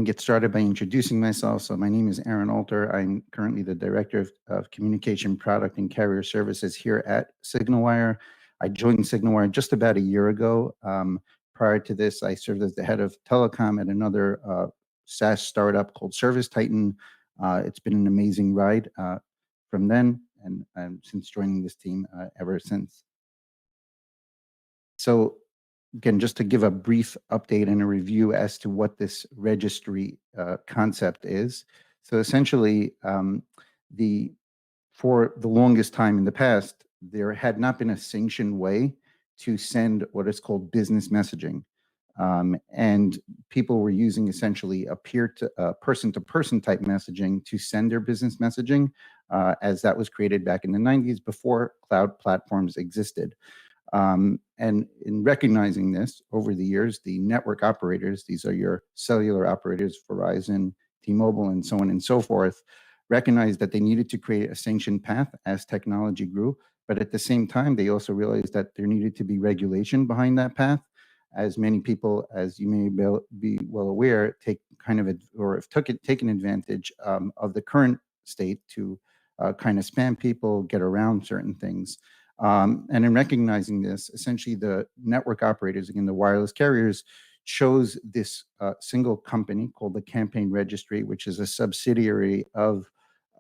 get started by introducing myself. So my name is Aaron Alter. I'm currently the Director of Communication Product and Carrier Services here at SignalWire. I joined SignalWire just about a year ago. Prior to this, I served as the head of telecom at another SaaS startup called Service Titan. It's been an amazing ride from then, and since joining this team ever since. So again, just to give a brief update and a review as to what this registry concept is. So essentially, for the longest time in the past, there had not been a sanctioned way to send what is called business messaging. And people were using essentially a person-to-person type messaging to send their business messaging, as that was created back in the 90s before cloud platforms existed. And in recognizing this over the years, the network operators, these are your cellular operators, Verizon, T-Mobile, and so on and so forth, recognized that they needed to create a sanctioned path as technology grew. But at the same time, they also realized that there needed to be regulation behind that path. As many people, as you may be well aware, taken advantage of the current state to kind of spam people, get around certain things. And in recognizing this, essentially the network operators, again, the wireless carriers, chose this single company called the Campaign Registry, which is a subsidiary of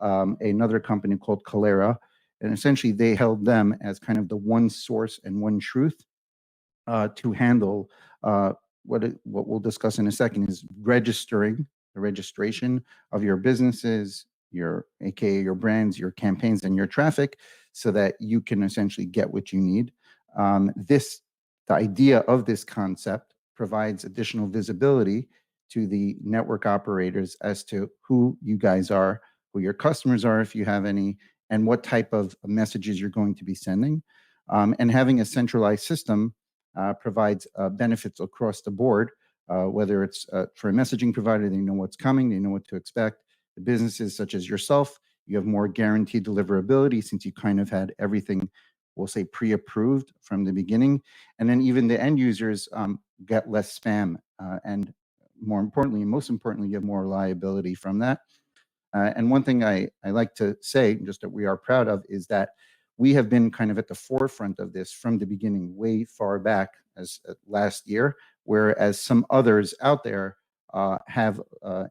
another company called Kalera. And essentially they held them as kind of the one source and one truth to handle what we'll discuss in a second is the registration of your businesses, aka your brands, your campaigns, and your traffic, so that you can essentially get what you need. The idea of this concept provides additional visibility to the network operators as to who you guys are, who your customers are, if you have any, and what type of messages you're going to be sending. And having a centralized system provides benefits across the board, whether it's for a messaging provider, they know what's coming, they know what to expect. The businesses such as yourself, you have more guaranteed deliverability since you kind of had everything, we'll say, pre-approved from the beginning. And then even the end users get less spam. And most importantly, you have more reliability from that. And one thing I like to say, just that we are proud of, is that we have been kind of at the forefront of this from the beginning, way far back as last year, whereas some others out there have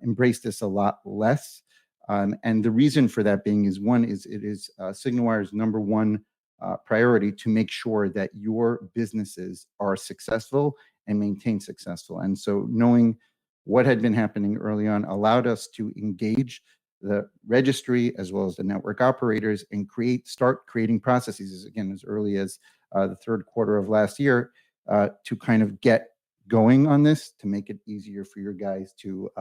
embraced this a lot less. And the reason for that being is, one is it is SignalWire's #1 priority to make sure that your businesses are successful and maintain successful. And so knowing what had been happening early on allowed us to engage the registry as well as the network operators and start creating processes, again, as early as the third quarter of last year, to kind of get going on this, to make it easier for your guys to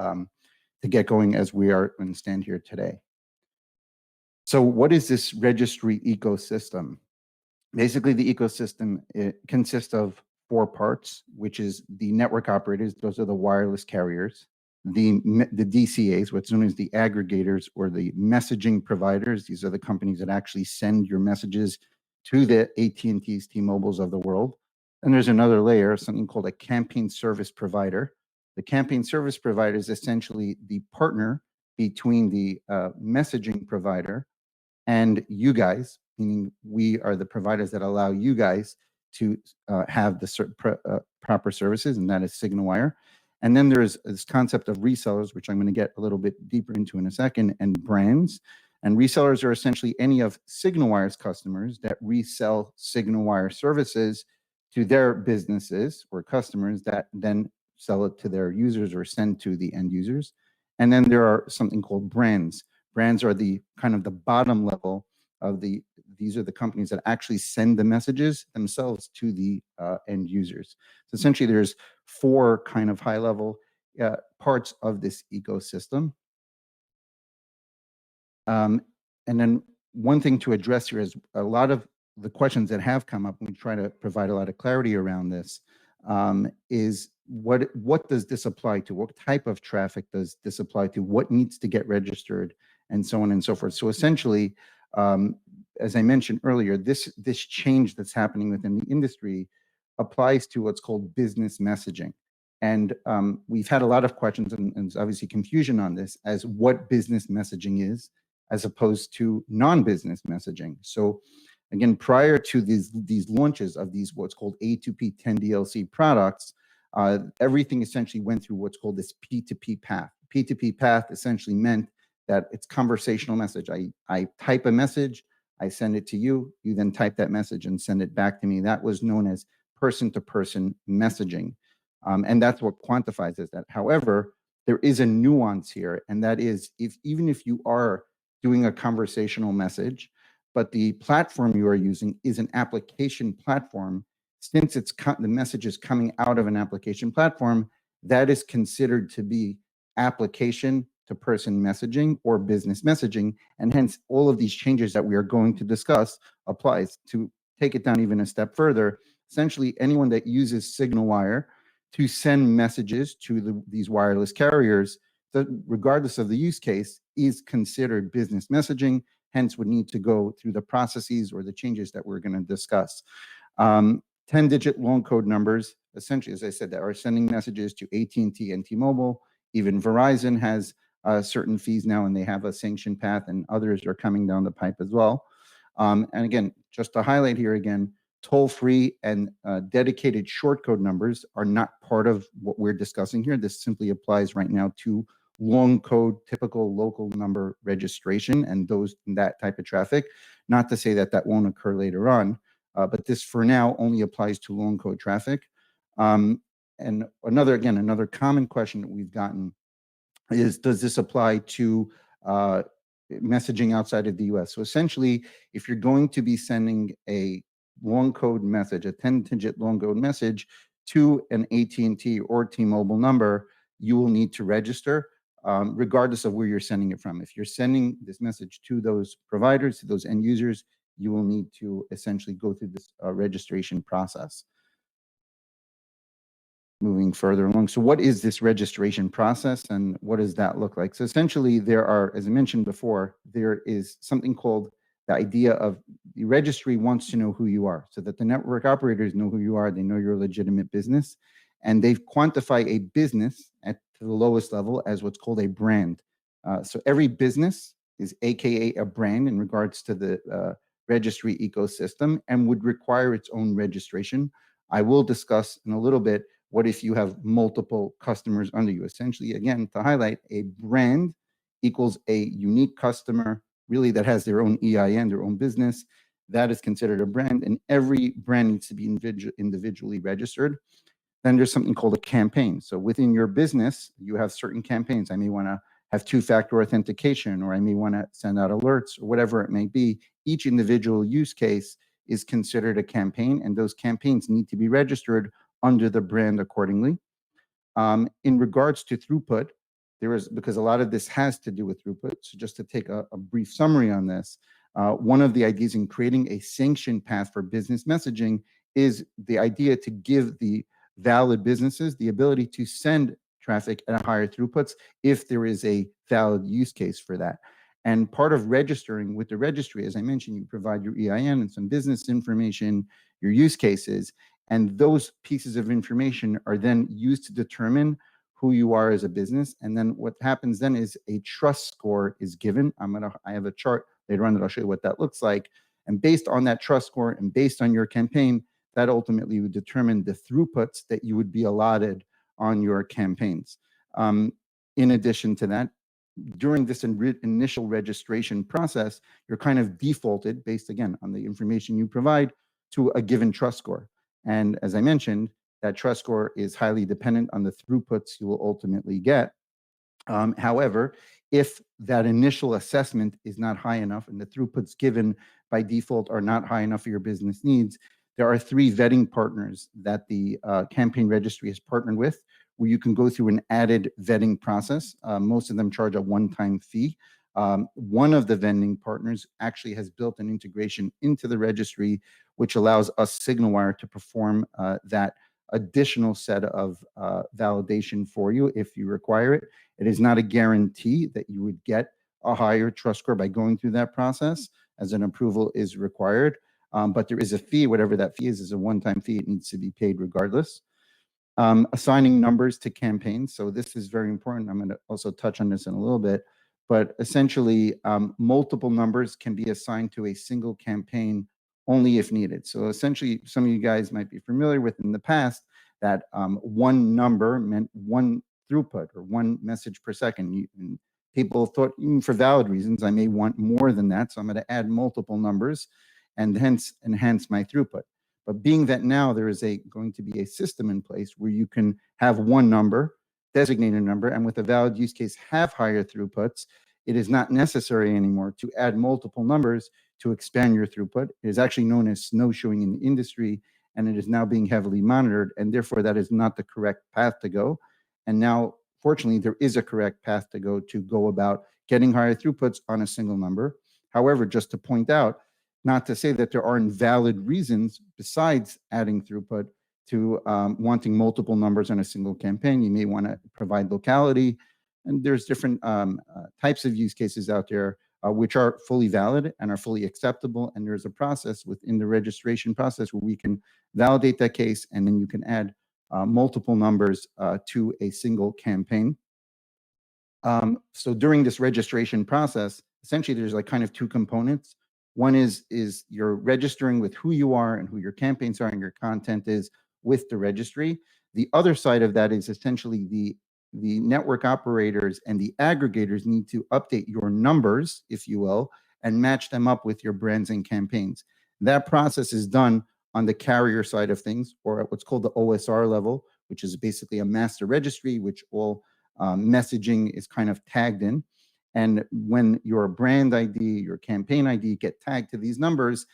get going as we are and stand here today. So what is this registry ecosystem? Basically, the ecosystem, it consists of 4 parts, which is the network operators, those are the wireless carriers, the DCAs, what's known as the aggregators or the messaging providers. These are the companies that actually send your messages to the AT&Ts, T-Mobiles of the world. And there's another layer, something called a campaign service provider. The campaign service provider is essentially the partner between the messaging provider and you guys, meaning we are the providers that allow you guys to have the proper services, and that is SignalWire. And then there's this concept of resellers, which I'm going to get a little bit deeper into in a second, and brands. And resellers are essentially any of SignalWire's customers that resell SignalWire services to their businesses or customers that then sell it to their users or send to the end users. And then there are something called brands. Brands are the kind of the bottom level of these are the companies that actually send the messages themselves to the end users. So essentially there's 4 kind of high level parts of this ecosystem. And then one thing to address here is a lot of the questions that have come up, and we try to provide a lot of clarity around this, is what does this apply to? What type of traffic does this apply to? What needs to get registered? And so on and so forth. So essentially, as I mentioned earlier, this change that's happening within the industry applies to what's called business messaging. And we've had a lot of questions and obviously confusion on this as what business messaging is as opposed to non-business messaging. So again, prior to these launches of these what's called A2P 10DLC products, everything essentially went through what's called this P2P path. P2P path essentially meant that it's conversational message. I type a message, I send it to you, you then type that message and send it back to me. That was known as person-to-person messaging. And that's what quantifies as that. However, there is a nuance here, and that is even if you are doing a conversational message, but the platform you are using is an application platform, since the message is coming out of an application platform, that is considered to be application to person messaging or business messaging, and hence all of these changes that we are going to discuss applies. To take it down even a step further, essentially anyone that uses SignalWire to send messages to these wireless carriers, regardless of the use case, is considered business messaging, hence would need to go through the processes or the changes that we're going to discuss. 10-digit long code numbers, essentially, as I said, that are sending messages to AT&T and T-Mobile. Even Verizon has certain fees now, and they have a sanction path, and others are coming down the pipe as well. And again, just to highlight here again, toll-free and dedicated short code numbers are not part of what we're discussing here. This simply applies right now to long code, typical local number registration and that type of traffic. Not to say that that won't occur later on, but this for now only applies to long code traffic. And another common question that we've gotten is, does this apply to messaging outside of the US? So essentially, if you're going to be sending a long code message, a 10-digit long code message to an AT&T or T-Mobile number, you will need to register regardless of where you're sending it from. If you're sending this message to those providers, to those end users, you will need to essentially go through this registration process. Moving further along. So what is this registration process and what does that look like? So essentially there are, as I mentioned before, there is something called the idea of the registry wants to know who you are, so that the network operators know who you are, they know you're a legitimate business, and they've quantified a business at the lowest level as what's called a brand. So every business is AKA a brand in regards to the registry ecosystem and would require its own registration. I will discuss in a little bit what if you have multiple customers under you. Essentially, again, to highlight, a brand equals a unique customer, really, that has their own EIN, their own business. That is considered a brand, and every brand needs to be individually registered. Then there's something called a campaign. So within your business, you have certain campaigns. I may want to have two-factor authentication, or I may want to send out alerts, or whatever it may be. Each individual use case is considered a campaign, and those campaigns need to be registered under the brand accordingly. In regards to throughput, because a lot of this has to do with throughput, so just to take a brief summary on this, one of the ideas in creating a sanction path for business messaging is the idea to give the valid businesses the ability to send traffic at higher throughputs if there is a valid use case for that. And part of registering with the registry, as I mentioned, you provide your EIN and some business information, your use cases, and those pieces of information are then used to determine who you are as a business. And then what happens then is a trust score is given. I have a chart later on that I'll show you what that looks like. And based on that trust score and based on your campaign, that ultimately would determine the throughputs that you would be allotted on your campaigns. In addition to that, during this initial registration process, you're kind of defaulted based, again, on the information you provide to a given trust score. And as I mentioned, that trust score is highly dependent on the throughputs you will ultimately get. However, if that initial assessment is not high enough and the throughputs given by default are not high enough for your business needs, there are 3 vetting partners that the Campaign Registry has partnered with, where you can go through an added vetting process. Most of them charge a one-time fee. One of the vending partners actually has built an integration into the registry, which allows us, SignalWire, to perform that additional set of validation for you if you require it. It is not a guarantee that you would get a higher trust score by going through that process, as an approval is required. But there is a fee. Whatever that fee is a one-time fee. It needs to be paid regardless. Assigning numbers to campaigns. So this is very important. I'm going to also touch on this in a little bit, but essentially multiple numbers can be assigned to a single campaign only if needed. So essentially, some of you guys might be familiar with in the past that one number meant one throughput or one message per second. And people thought, even for valid reasons, I may want more than that. So I'm going to add multiple numbers and hence enhance my throughput. But being that now there is going to be a system in place where you can have one number, designate a number, and with a valid use case have higher throughputs, it is not necessary anymore to add multiple numbers to expand your throughput. It is actually known as snowshoeing in the industry, and it is now being heavily monitored, and therefore that is not the correct path to go. And now, fortunately, there is a correct path to go about getting higher throughputs on a single number. However, just to point out, not to say that there aren't valid reasons besides adding throughput to wanting multiple numbers on a single campaign. You may want to provide locality, and there's different types of use cases out there which are fully valid and are fully acceptable. And there's a process within the registration process where we can validate that case, and then you can add multiple numbers to a single campaign. So during this registration process, essentially there's like kind of two components. One is you're registering with who you are and who your campaigns are and your content is with the registry. The other side of that is essentially the network operators and the aggregators need to update your numbers, if you will, and match them up with your brands and campaigns. That process is done on the carrier side of things, or at what's called the OSR level, which is basically a master registry, which all messaging is kind of tagged in. And when your brand ID, your campaign ID get tagged to these numbers,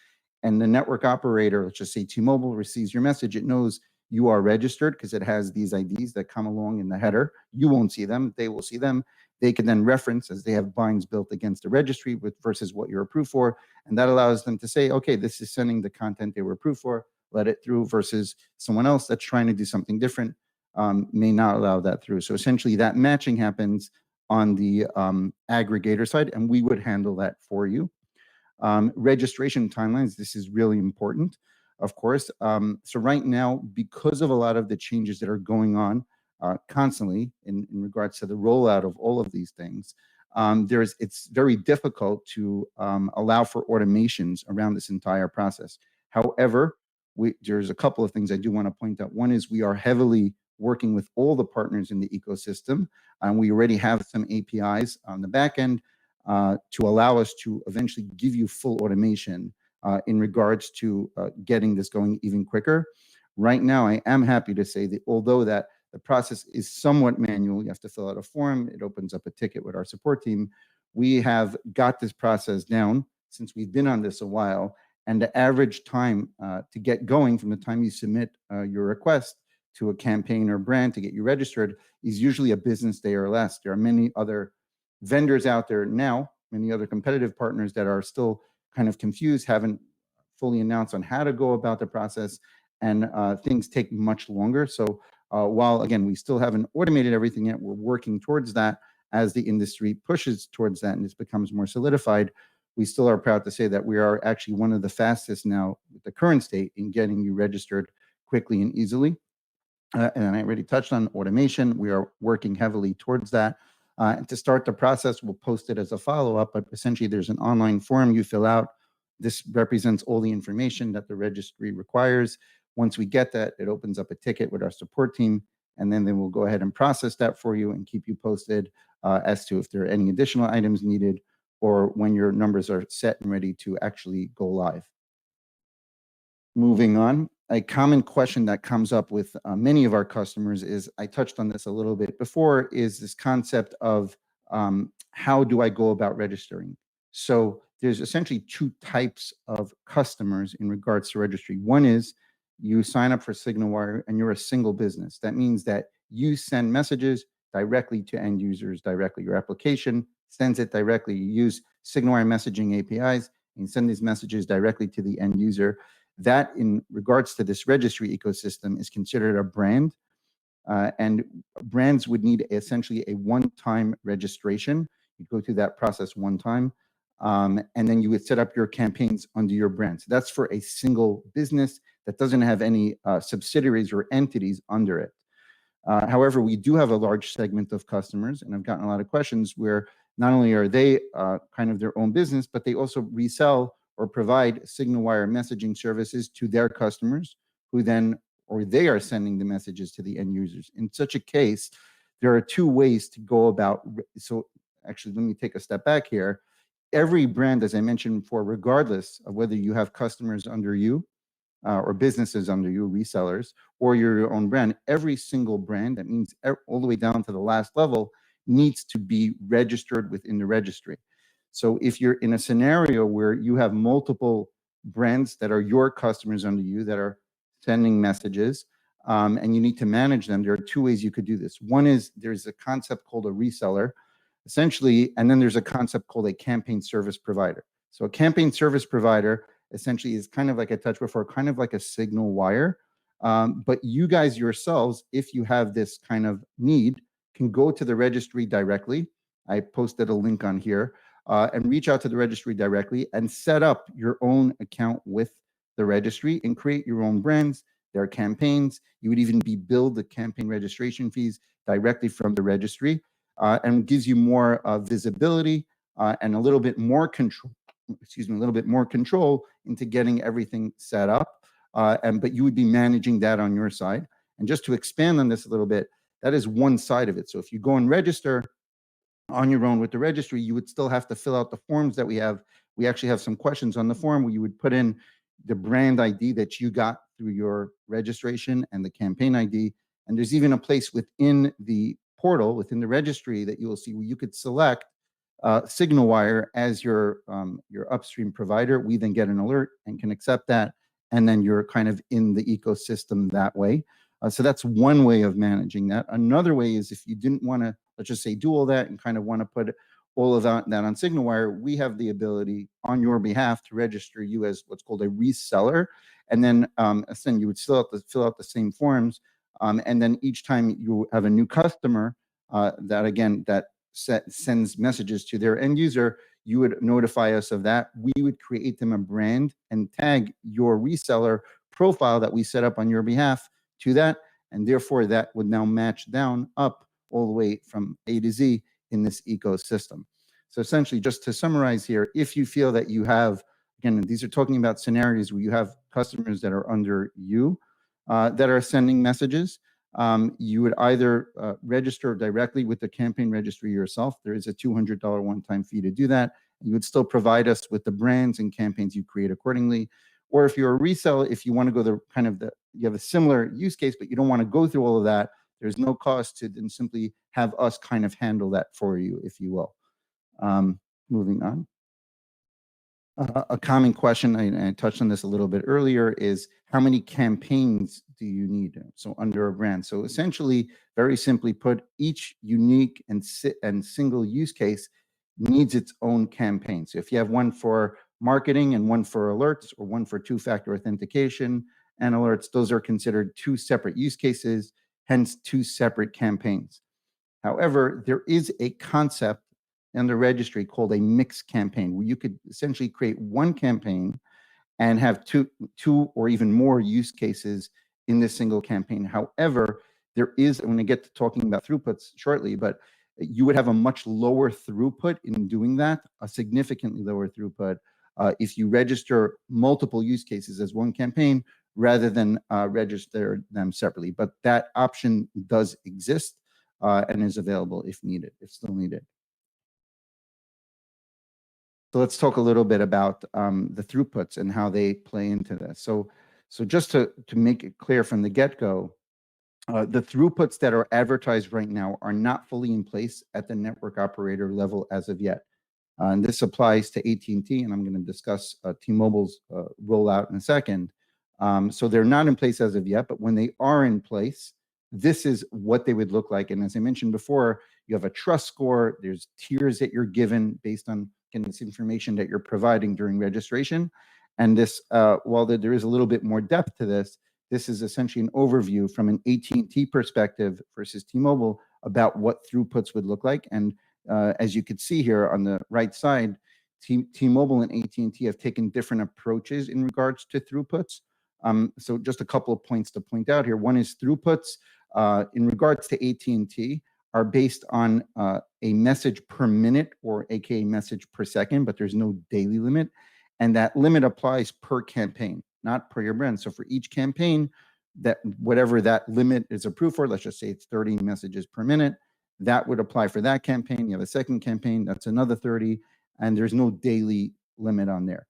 and the network operator, let's just say T-Mobile, receives your message, it knows you are registered because it has these IDs that come along in the header. You won't see them, they will see them. They can then reference, as they have binds built against the registry versus what you're approved for. And that allows them to say, okay, this is sending the content they were approved for, let it through, versus someone else that's trying to do something different may not allow that through. So essentially that matching happens on the aggregator side, and we would handle that for you. Registration timelines, this is really important, of course. So right now, because of a lot of the changes that are going on constantly in regards to the rollout of all of these things, it's very difficult to allow for automations around this entire process. However, there's a couple of things I do want to point out. One is we are heavily working with all the partners in the ecosystem, and we already have some APIs on the back end to allow us to eventually give you full automation in regards to getting this going even quicker. Right now, I am happy to say that although that the process is somewhat manual, you have to fill out a form, it opens up a ticket with our support team, we have got this process down since we've been on this a while, and the average time to get going from the time you submit your request to a campaign or brand to get you registered is usually a business day or less. There are many other vendors out there now, many other competitive partners that are still kind of confused, haven't fully announced on how to go about the process, and things take much longer. So while, again, we still haven't automated everything yet, we're working towards that as the industry pushes towards that and this becomes more solidified. We still are proud to say that we are actually one of the fastest now with the current state in getting you registered quickly and easily. And I already touched on automation. We are working heavily towards that. And to start the process, we'll post it as a follow-up, but essentially there's an online form you fill out. This represents all the information that the registry requires. Once we get that, it opens up a ticket with our support team, and then they will go ahead and process that for you and keep you posted as to if there are any additional items needed or when your numbers are set and ready to actually go live. Moving on, a common question that comes up with many of our customers is, I touched on this a little bit before, is this concept of how do I go about registering? So there's essentially two types of customers in regards to registry. One is you sign up for SignalWire and you're a single business. That means that you send messages directly to end users directly. Your application sends it directly. You use SignalWire messaging APIs and send these messages directly to the end user. That, in regards to this registry ecosystem, is considered a brand, and brands would need essentially a one-time registration. You go through that process one time, and then you would set up your campaigns under your brand. So that's for a single business that doesn't have any subsidiaries or entities under it. However, we do have a large segment of customers, and I've gotten a lot of questions where not only are they kind of their own business, but they also resell or provide SignalWire messaging services to their customers, who then, or they are sending the messages to the end users. In such a case, there are two ways to go about. So actually, let me take a step back here. Every brand, as I mentioned before, regardless of whether you have customers under you or businesses under you, resellers, or your own brand, every single brand, that means all the way down to the last level, needs to be registered within the registry. So if you're in a scenario where you have multiple brands that are your customers under you that are sending messages, and you need to manage them, there are two ways you could do this. One is there's a concept called a reseller, essentially, and then there's a concept called a campaign service provider. So a campaign service provider essentially is kind of like I touched before, kind of like a SignalWire. But you guys yourselves, if you have this kind of need, can go to the registry directly. I posted a link on here, and reach out to the registry directly and set up your own account with the registry and create your own brands, their campaigns. You would even be billed the campaign registration fees directly from the registry, and gives you more visibility and a little bit more control. Excuse me, a little bit more control into getting everything set up, but you would be managing that on your side. And just to expand on this a little bit, that is one side of it. So if you go and register on your own with the registry, you would still have to fill out the forms that we have. We actually have some questions on the form where you would put in the brand ID that you got through your registration and the campaign ID. And there's even a place within the portal, within the registry, that you will see where you could select SignalWire as your upstream provider. We then get an alert and can accept that, and then you're kind of in the ecosystem that way. So that's one way of managing that. Another way is if you didn't want to, let's just say, do all that and kind of want to put all of that on SignalWire, we have the ability on your behalf to register you as what's called a reseller. And then you would still have to fill out the same forms. And then each time you have a new customer that sends messages to their end user, you would notify us of that. We would create them a brand and tag your reseller profile that we set up on your behalf to that. And therefore, that would now match down up all the way from A to Z in this ecosystem. So essentially, just to summarize here, if you feel that you have, again, these are talking about scenarios where you have customers that are under you that are sending messages. You would either register directly with the campaign registry yourself. There is a $200 one-time fee to do that. You would still provide us with the brands and campaigns you create accordingly. Or if you're a reseller, if you want to go you have a similar use case, but you don't want to go through all of that, there's no cost to then simply have us kind of handle that for you, if you will. Moving on. A common question, I touched on this a little bit earlier, is how many campaigns do you need? So under a brand. So essentially, very simply put, each unique and single use case needs its own campaign. So if you have one for marketing and one for alerts, or one for two-factor authentication and alerts, those are considered two separate use cases, hence two separate campaigns. However, there is a concept in the registry called a mixed campaign, where you could essentially create one campaign and have two or even more use cases in this single campaign. However, there is, I'm going to get to talking about throughputs shortly, but you would have a much lower throughput in doing that, a significantly lower throughput, if you register multiple use cases as one campaign rather than register them separately. But that option does exist and is available if needed, if still needed. So let's talk a little bit about the throughputs and how they play into this. So just to make it clear from the get-go, the throughputs that are advertised right now are not fully in place at the network operator level as of yet. And this applies to AT&T, and I'm going to discuss T-Mobile's rollout in a second. So they're not in place as of yet, but when they are in place, this is what they would look like. And as I mentioned before, you have a trust score. There's tiers that you're given based on this information that you're providing during registration. And this, while there is a little bit more depth to this, this is essentially an overview from an AT&T perspective versus T-Mobile about what throughputs would look like. And as you could see here on the right side, T-Mobile and AT&T have taken different approaches in regards to throughputs. So just a couple of points to point out here. One is throughputs in regards to AT&T, are based on a message per minute, or aka message per second, but there's no daily limit. And that limit applies per campaign, not per your brand. So for each campaign, that whatever that limit is approved for, let's just say it's 30 messages per minute, that would apply for that campaign. You have a second campaign, that's another 30, and there's no daily limit on there.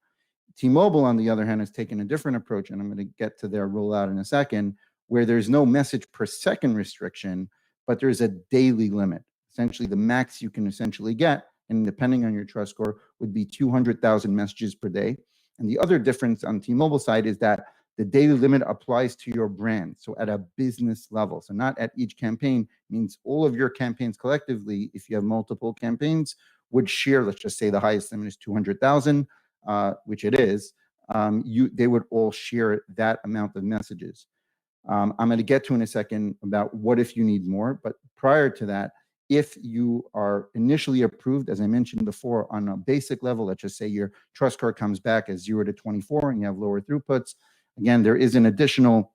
T-Mobile, on the other hand, has taken a different approach, and I'm going to get to their rollout in a second, where there's no message per second restriction, but there's a daily limit. Essentially, the max you can essentially get, and depending on your trust score, would be 200,000 messages per day. And the other difference on T-Mobile side is that the daily limit applies to your brand, so at a business level. So not at each campaign, means all of your campaigns collectively, if you have multiple campaigns, would share, let's just say the highest limit is 200,000, which it is, they would all share that amount of messages. I'm going to get to in a second about what if you need more, but prior to that, if you are initially approved, as I mentioned before, on a basic level, let's just say your trust score comes back as 0 to 24 and you have lower throughputs, again, there is an additional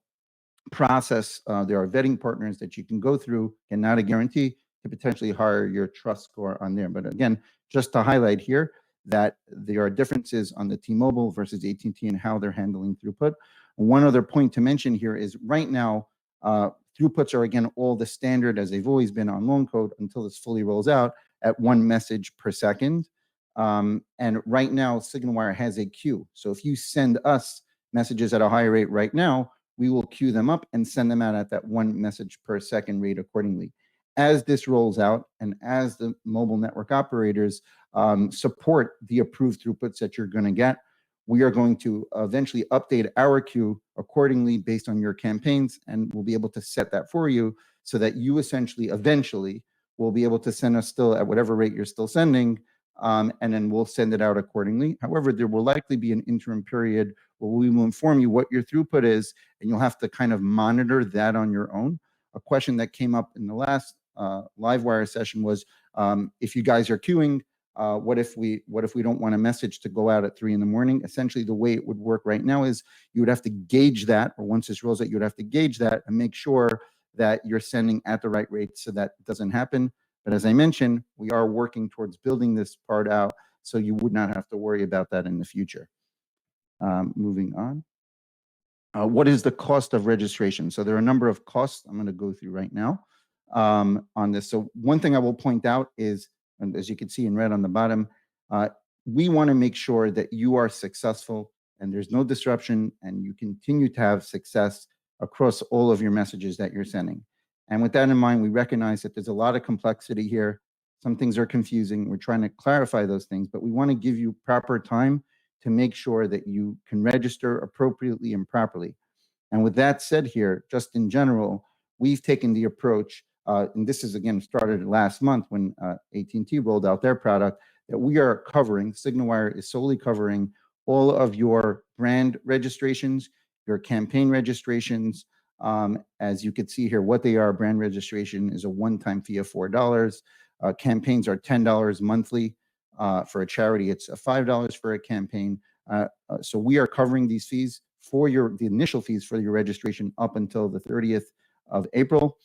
process. There are vetting partners that you can go through, and not a guarantee, to potentially higher your trust score on there. But again, just to highlight here that there are differences on the T-Mobile versus AT&T and how they're handling throughput. One other point to mention here is right now, throughputs are again all the standard as they've always been on loan code until this fully rolls out at 1 message per second. And right now, SignalWire has a queue. So if you send us messages at a higher rate right now, we will queue them up and send them out at that 1 message per second rate accordingly. As this rolls out, and as the mobile network operators support the approved throughputs that you're going to get, we are going to eventually update our queue accordingly based on your campaigns, and we'll be able to set that for you so that you essentially eventually will be able to send us still at whatever rate you're still sending, and then we'll send it out accordingly. However, there will likely be an interim period where we will inform you what your throughput is, and you'll have to kind of monitor that on your own. A question that came up in the last LiveWire session was, if you guys are queuing, what if we don't want a message to go out at 3 in the morning? Essentially, the way it would work right now is you would have to gauge that, or once this rolls out, you would have to gauge that and make sure that you're sending at the right rate so that doesn't happen. But as I mentioned, we are working towards building this part out so you would not have to worry about that in the future. Moving on. What is the cost of registration? So there are a number of costs I'm going to go through right now on this. So one thing I will point out is, and as you can see in red on the bottom, we want to make sure that you are successful and there's no disruption and you continue to have success across all of your messages that you're sending. And with that in mind, we recognize that there's a lot of complexity here. Some things are confusing. We're trying to clarify those things, but we want to give you proper time to make sure that you can register appropriately and properly. And with that said here, just in general, we've taken the approach, and this is again started last month when AT&T rolled out their product, that we are covering, SignalWire is solely covering all of your brand registrations, your campaign registrations. As you can see here, what they are: brand registration is a one-time fee of $4. Campaigns are $10 monthly. For a charity, it's $5 for a campaign. So we are covering these fees for the initial fees for your registration up until the 30th of April.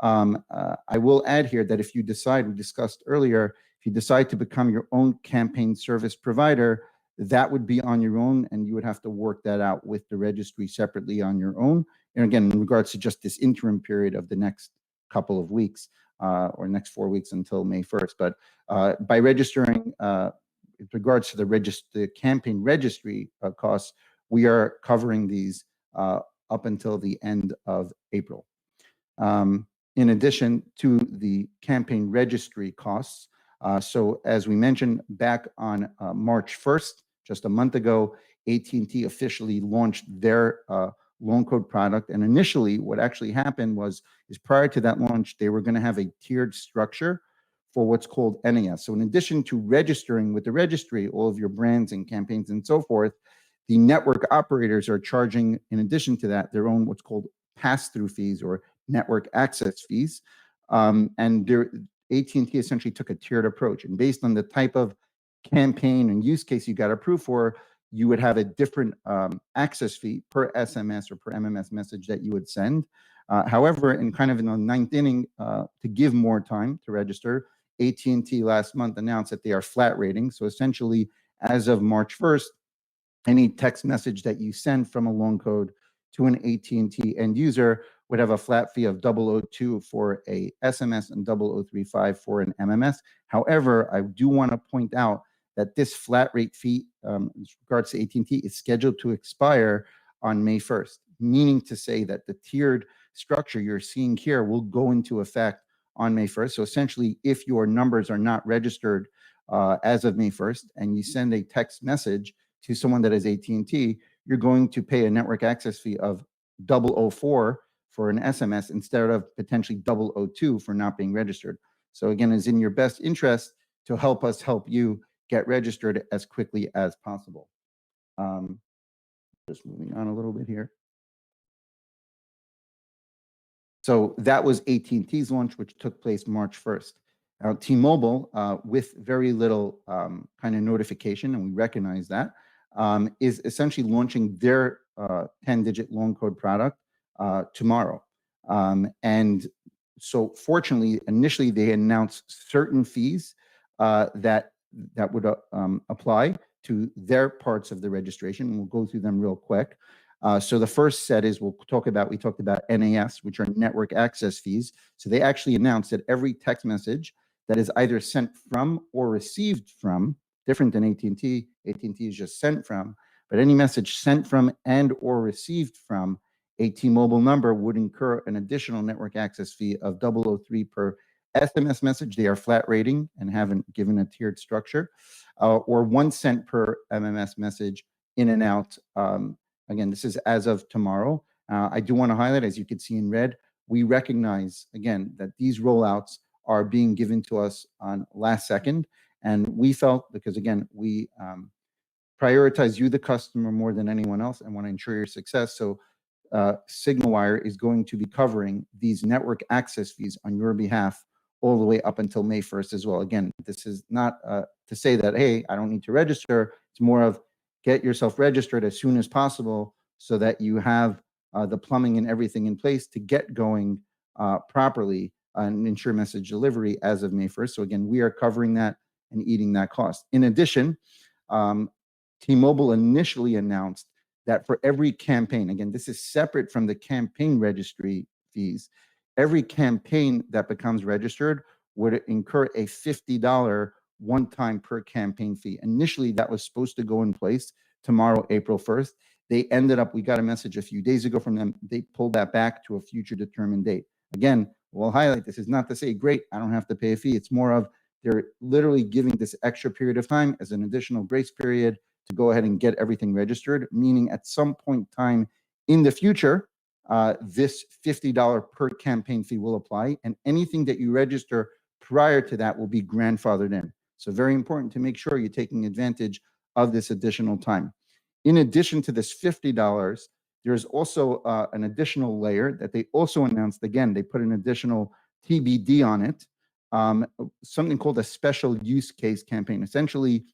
I will add here that if you decide, we discussed earlier, if you decide to become your own campaign service provider, that would be on your own, and you would have to work that out with the registry separately on your own. And again, in regards to just this interim period of the next couple of weeks, or next 4 weeks until May 1st. But by registering, with regards to the campaign registry costs, we are covering these up until the end of April. In addition to the campaign registry costs, so as we mentioned back on March 1st, just a month ago, AT&T officially launched their loan code product. And initially, what actually happened is prior to that launch, they were going to have a tiered structure for what's called NAS. So in addition to registering with the registry, all of your brands and campaigns and so forth, the network operators are charging, in addition to that, their own what's called pass-through fees or network access fees. And AT&T essentially took a tiered approach. And based on the type of campaign and use case you got approved for, you would have a different access fee per SMS or per MMS message that you would send. However, in the ninth inning, to give more time to register, AT&T last month announced that they are flat rating. So essentially, as of March 1st, any text message that you send from a loan code to an AT&T end user would have a flat fee of 002 for a SMS and 0035 for an MMS. However, I do want to point out that this flat rate fee, in regards to AT&T, is scheduled to expire on May 1st, meaning to say that the tiered structure you're seeing here will go into effect on May 1st. So essentially, if your numbers are not registered as of May 1st and you send a text message to someone that is AT&T, you're going to pay a network access fee of 004 for an SMS instead of potentially 002 for not being registered. So again, it's in your best interest to help us help you get registered as quickly as possible. Just moving on a little bit here. So that was AT&T's launch, which took place March 1st. Now, T-Mobile, with very little kind of notification, and we recognize that, is essentially launching their 10-digit loan code product tomorrow. And so fortunately, initially they announced certain fees that would apply to their parts of the registration. And we'll go through them real quick. So the first set is we talked about NAS, which are network access fees. So they actually announced that every text message that is either sent from or received from, different than AT&T, AT&T is just sent from, but any message sent from and or received from a T-Mobile number would incur an additional network access fee of 003 per SMS message. They are flat rating and haven't given a tiered structure, or 1 cent per MMS message in and out. Again, this is as of tomorrow. I do want to highlight, as you can see in red, we recognize, again, that these rollouts are being given to us on last second. And we felt, because again, we prioritize you, the customer, more than anyone else, and want to ensure your success. So SignalWire is going to be covering these network access fees on your behalf all the way up until May 1st as well. Again, this is not to say that, hey, I don't need to register. It's more of get yourself registered as soon as possible so that you have the plumbing and everything in place to get going properly and ensure message delivery as of May 1st. So again, we are covering that and eating that cost. In addition, T-Mobile initially announced that for every campaign, again, this is separate from the campaign registry fees, every campaign that becomes registered would incur a $50 one-time per campaign fee. Initially, that was supposed to go in place tomorrow, April 1st. They ended up, we got a message a few days ago from them, they pulled that back to a future determined date. Again, we'll highlight, this is not to say, great, I don't have to pay a fee. It's more of they're literally giving this extra period of time as an additional grace period to go ahead and get everything registered, meaning at some point in time in the future, this $50 per campaign fee will apply, and anything that you register prior to that will be grandfathered in. So very important to make sure you're taking advantage of this additional time. In addition to this $50, there's also an additional layer that they also announced. Again, they put an additional TBD on it, something called a special use case campaign. Essentially,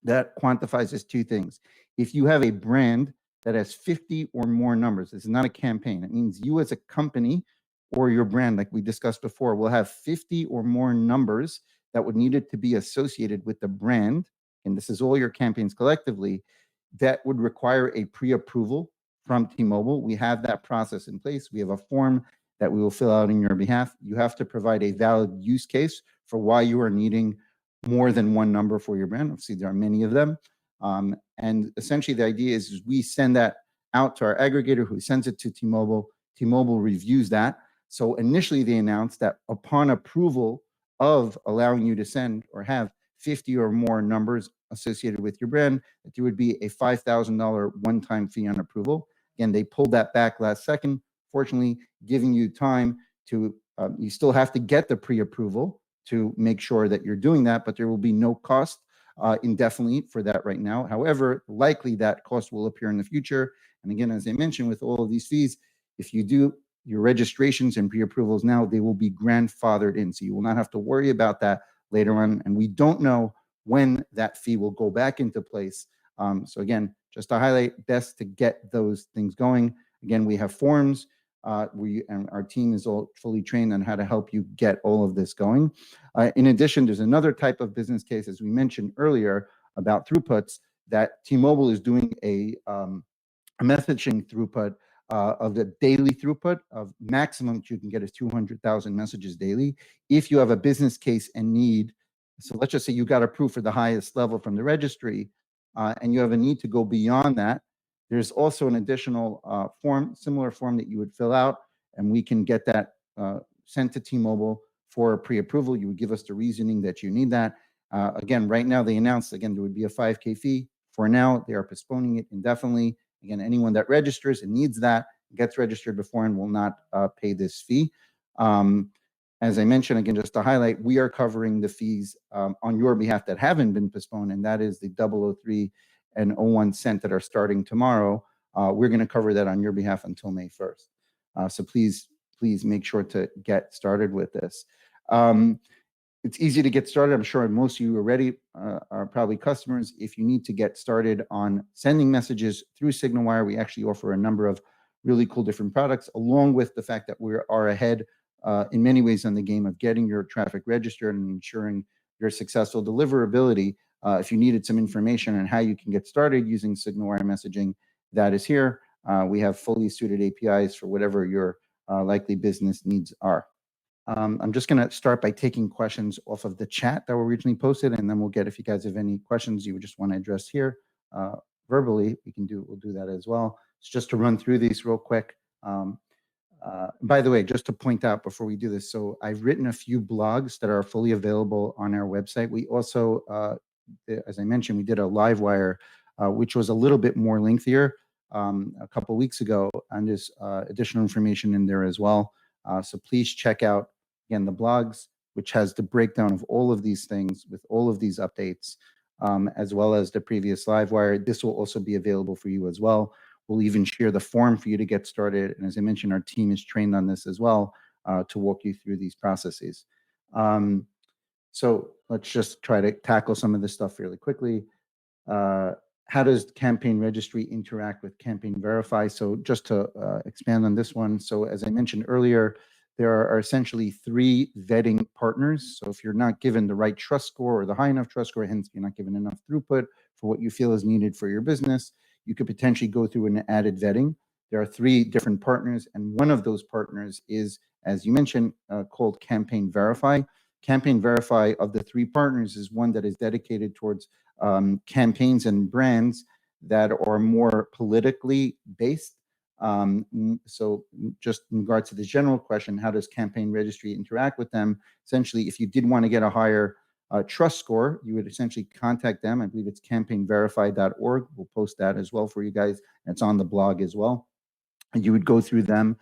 that quantifies as two things. If you have a brand that has 50 or more numbers, this is not a campaign. It means you as a company or your brand, like we discussed before, will have 50 or more numbers that would need it to be associated with the brand. And this is all your campaigns collectively that would require a pre-approval from T-Mobile. We have that process in place. We have a form that we will fill out in your behalf. You have to provide a valid use case for why you are needing more than one number for your brand. Obviously, there are many of them. And essentially, the idea is we send that out to our aggregator who sends it to T-Mobile. T-Mobile reviews that. So initially, they announced that upon approval of allowing you to send or have 50 or more numbers associated with your brand, that there would be a $5,000 one-time fee on approval. Again, they pulled that back last second, fortunately, giving you time to, you still have to get the pre-approval to make sure that you're doing that, but there will be no cost indefinitely for that right now. However, likely that cost will appear in the future. And again, as I mentioned, with all of these fees, if you do your registrations and pre-approvals now, they will be grandfathered in. So you will not have to worry about that later on. And we don't know when that fee will go back into place. So again, just to highlight, best to get those things going. Again, we have forms And our team is all fully trained on how to help you get all of this going. In addition, there's another type of business case, as we mentioned earlier, about throughputs, that T-Mobile is doing a messaging throughput of the daily throughput of maximum that you can get is 200,000 messages daily. If you have a business case and need, so let's just say you got approved for the highest level from the registry, and you have a need to go beyond that, there's also an additional form, similar form that you would fill out, and we can get that sent to T-Mobile for pre-approval. You would give us the reasoning that you need that. Again, right now they announced, again, there would be a 5K fee. For now, they are postponing it indefinitely. Again, anyone that registers and needs that, gets registered before and will not pay this fee. As I mentioned, again, just to highlight, we are covering the fees on your behalf that haven't been postponed, and that is the 003 and 01 cent that are starting tomorrow. We're going to cover that on your behalf until May 1st. So please make sure to get started with this. It's easy to get started. I'm sure most of you already are probably customers. If you need to get started on sending messages through SignalWire, we actually offer a number of really cool different products, along with the fact that we are ahead in many ways on the game of getting your traffic registered and ensuring your successful deliverability. If you needed some information on how you can get started using SignalWire messaging, that is here. We have fully suited APIs for whatever your likely business needs are. I'm just going to start by taking questions off of the chat that were originally posted, and then we'll get, if you guys have any questions you would just want to address here verbally, we'll do that as well. So just to run through these real quick. By the way, just to point out before we do this, so I've written a few blogs that are fully available on our website. We also, as I mentioned, we did a LiveWire, which was a little bit more lengthier a couple of weeks ago, and there's additional information in there as well. So please check out, again, the blogs, which has the breakdown of all of these things with all of these updates, as well as the previous LiveWire. This will also be available for you as well. We'll even share the form for you to get started. And as I mentioned, our team is trained on this as well to walk you through these processes. So let's just try to tackle some of this stuff really quickly. How does Campaign Registry interact with Campaign Verify? So just to expand on this one. So as I mentioned earlier, there are essentially 3 vetting partners. So if you're not given the right trust score or the high enough trust score, hence you're not given enough throughput for what you feel is needed for your business, you could potentially go through an added vetting. There are 3 different partners, and one of those partners is, as you mentioned, called Campaign Verify. Campaign Verify of the 3 partners is one that is dedicated towards campaigns and brands that are more politically based. So just in regards to the general question, how does Campaign Registry interact with them? Essentially, if you did want to get a higher trust score, you would essentially contact them. I believe it's campaignverify.org. We'll post that as well for you guys. It's on the blog as well. And you would go through them.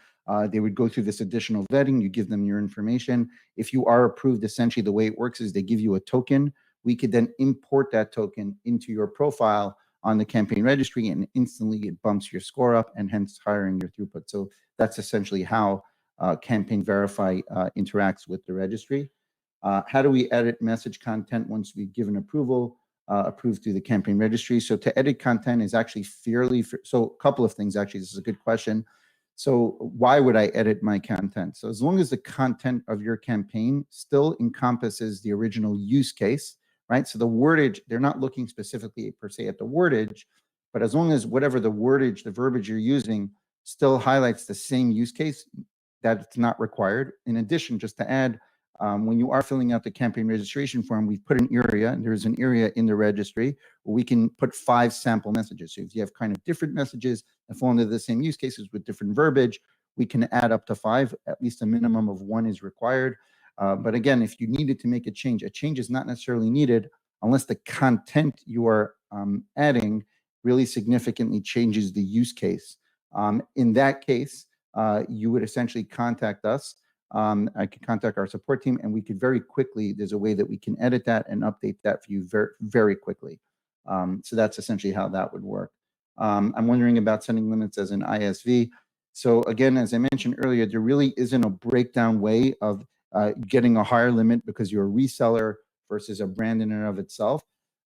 They would go through this additional vetting. You give them your information. If you are approved, essentially the way it works is they give you a token. We could then import that token into your profile on the Campaign Registry, and instantly it bumps your score up and hence hiring your throughput. So that's essentially how Campaign Verify interacts with the registry. How do we edit message content once we've given approval, approved through the Campaign Registry? So to edit content is actually so a couple of things, actually. This is a good question. So why would I edit my content? So as long as the content of your campaign still encompasses the original use case, right? So the wordage, they're not looking specifically per se at the wordage, but as long as whatever the wordage, the verbiage you're using still highlights the same use case, that's not required. In addition, just to add, when you are filling out the campaign registration form, we've put an area, and there's an area in the registry where we can put 5 sample messages. So if you have kind of different messages that fall into the same use cases with different verbiage, we can add up to 5, at least a minimum of 1 is required. But again, if you needed to make a change is not necessarily needed unless the content you are adding really significantly changes the use case. In that case, you would essentially contact us. I could contact our support team, and we could very quickly, there's a way that we can edit that and update that for you very, very quickly. So that's essentially how that would work. I'm wondering about sending limits as an ISV. So again, as I mentioned earlier, there really isn't a breakdown way of getting a higher limit because you're a reseller versus a brand in and of itself.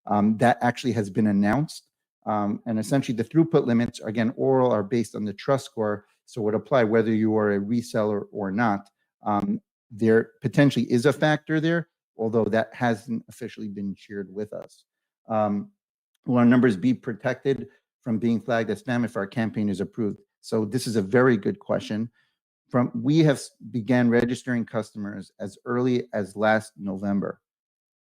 That actually has been announced. And essentially the throughput limits, again, oral, are based on the trust score. So it would apply whether you are a reseller or not. There potentially is a factor there, although that hasn't officially been shared with us. Will our numbers be protected from being flagged as spam if our campaign is approved? So this is a very good question. We have began registering customers as early as last November.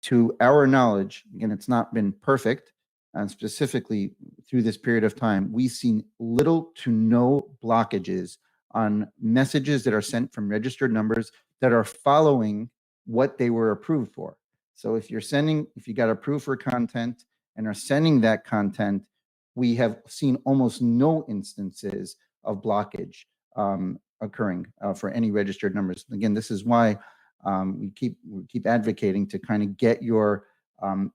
To our knowledge, again, it's not been perfect, and specifically through this period of time, we've seen little to no blockages on messages that are sent from registered numbers that are following what they were approved for. So if you got approved for content and are sending that content, we have seen almost no instances of blockage occurring for any registered numbers. Again, this is why we keep advocating to kind of get your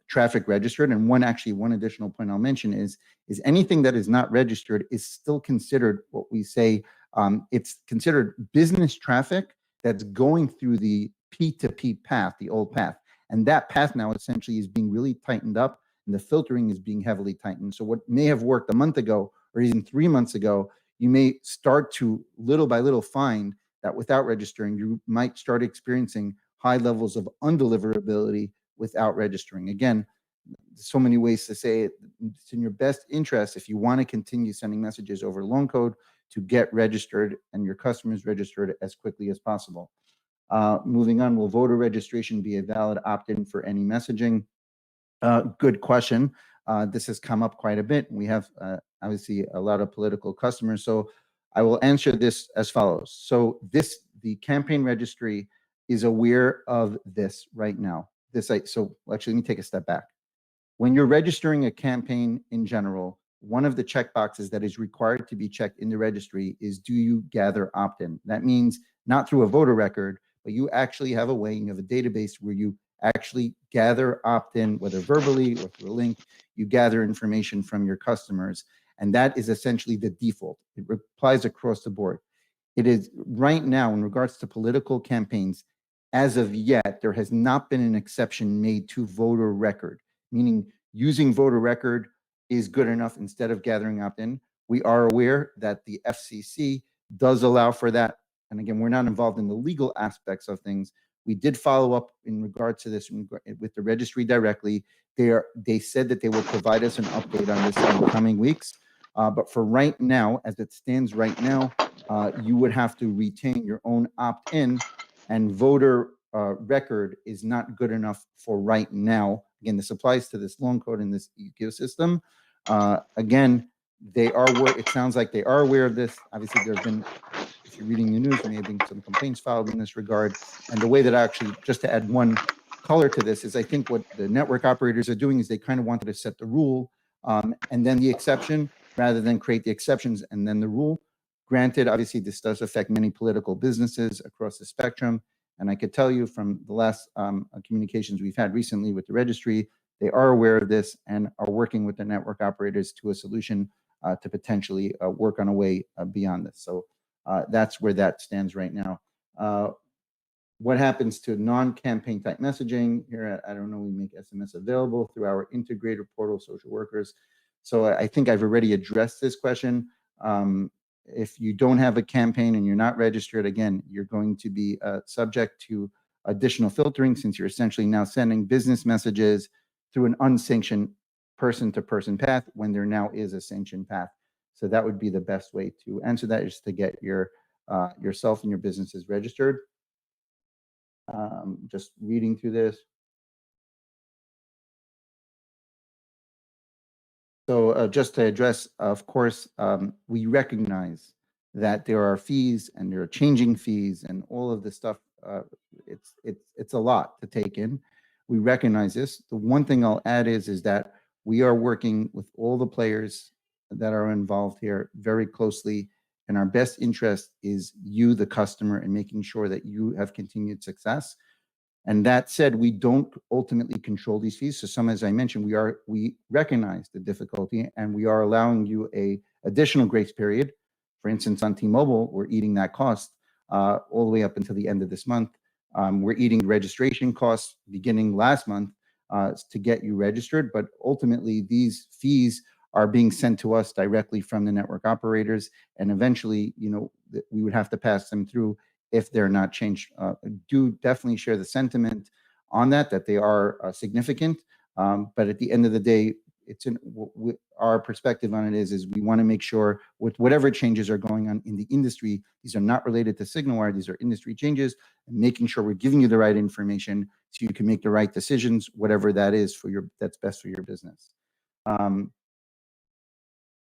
traffic registered. And one additional point I'll mention is anything that is not registered is still considered what we say, it's considered business traffic that's going through the P2P path, the old path. And that path now essentially is being really tightened up, and the filtering is being heavily tightened. So what may have worked a month ago or even 3 months ago, you may start to little by little find that without registering, you might start experiencing high levels of undeliverability without registering. Again, so many ways to say it. It's in your best interest, if you want to continue sending messages over loan code, to get registered and your customers registered as quickly as possible. Moving on, will voter registration be a valid opt-in for any messaging? Good question. This has come up quite a bit. We have obviously a lot of political customers, so I will answer this as follows. So the Campaign Registry is aware of this right now. So actually, let me take a step back. When you're registering a campaign in general, one of the checkboxes that is required to be checked in the registry is, do you gather opt-in? That means not through a voter record, but you actually have a way, you have a database where you actually gather opt-in, whether verbally or through a link, you gather information from your customers. And that is essentially the default. It applies across the board. It is right now, in regards to political campaigns, as of yet, there has not been an exception made to voter record, meaning using voter record is good enough instead of gathering opt-in. We are aware that the FCC does allow for that. And again, we're not involved in the legal aspects of things. We did follow up in regard to this with the registry directly. They said that they will provide us an update on this in the coming weeks. But for right now, as it stands right now, you would have to retain your own opt-in, and voter record is not good enough for right now. Again, this applies to this loan code in this ecosystem. Again, it sounds like they are aware of this. Obviously, there have been, if you're reading the news, there may have been some complaints filed in this regard. And the way that actually, just to add one color to this, is I think what the network operators are doing is they kind of wanted to set the rule and then the exception, rather than create the exceptions and then the rule. Granted, obviously, this does affect many political businesses across the spectrum. And I could tell you from the last communications we've had recently with the registry, they are aware of this and are working with the network operators to a solution to potentially work on a way beyond this. So that's where that stands right now. What happens to non-campaign type messaging? Here, I don't know, we make SMS available through our integrator portal, social workers. So I think I've already addressed this question. If you don't have a campaign and you're not registered, again, you're going to be subject to additional filtering, since you're essentially now sending business messages through an unsanctioned person-to-person path when there now is a sanctioned path. So that would be the best way to answer that, is to get yourself and your businesses registered. Just reading through this. So just to address, of course, we recognize that there are fees and there are changing fees and all of this stuff. It's a lot to take in. We recognize this. The one thing I'll add is that we are working with all the players that are involved here very closely, and our best interest is you, the customer, and making sure that you have continued success. And that said, we don't ultimately control these fees. So some, as I mentioned, we recognize the difficulty, and we are allowing you a additional grace period. For instance, on T-Mobile, we're eating that cost all the way up until the end of this month. We're eating registration costs beginning last month to get you registered, but ultimately these fees are being sent to us directly from the network operators, and eventually, we would have to pass them through if they're not changed. Do definitely share the sentiment on that they are significant, but at the end of the day, it's our perspective on it is we want to make sure with whatever changes are going on in the industry, these are not related to SignalWire, these are industry changes, and making sure we're giving you the right information so you can make the right decisions, whatever that is that's best for your business.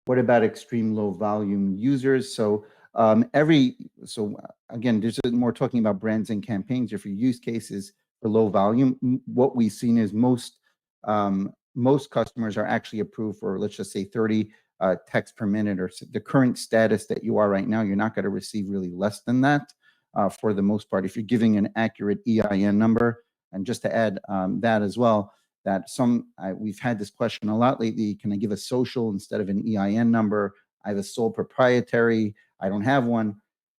What about extreme low volume users? So again, this is more talking about brands and campaigns. If your use cases for low volume, what we've seen is most customers are actually approved for, let's just say 30 texts per minute, or the current status that you are right now. You're not going to receive really less than that for the most part, if you're giving an accurate EIN number. And just to add that as well, that we've had this question a lot lately: can I give a social instead of an EIN number? I have a sole proprietary, I don't have one.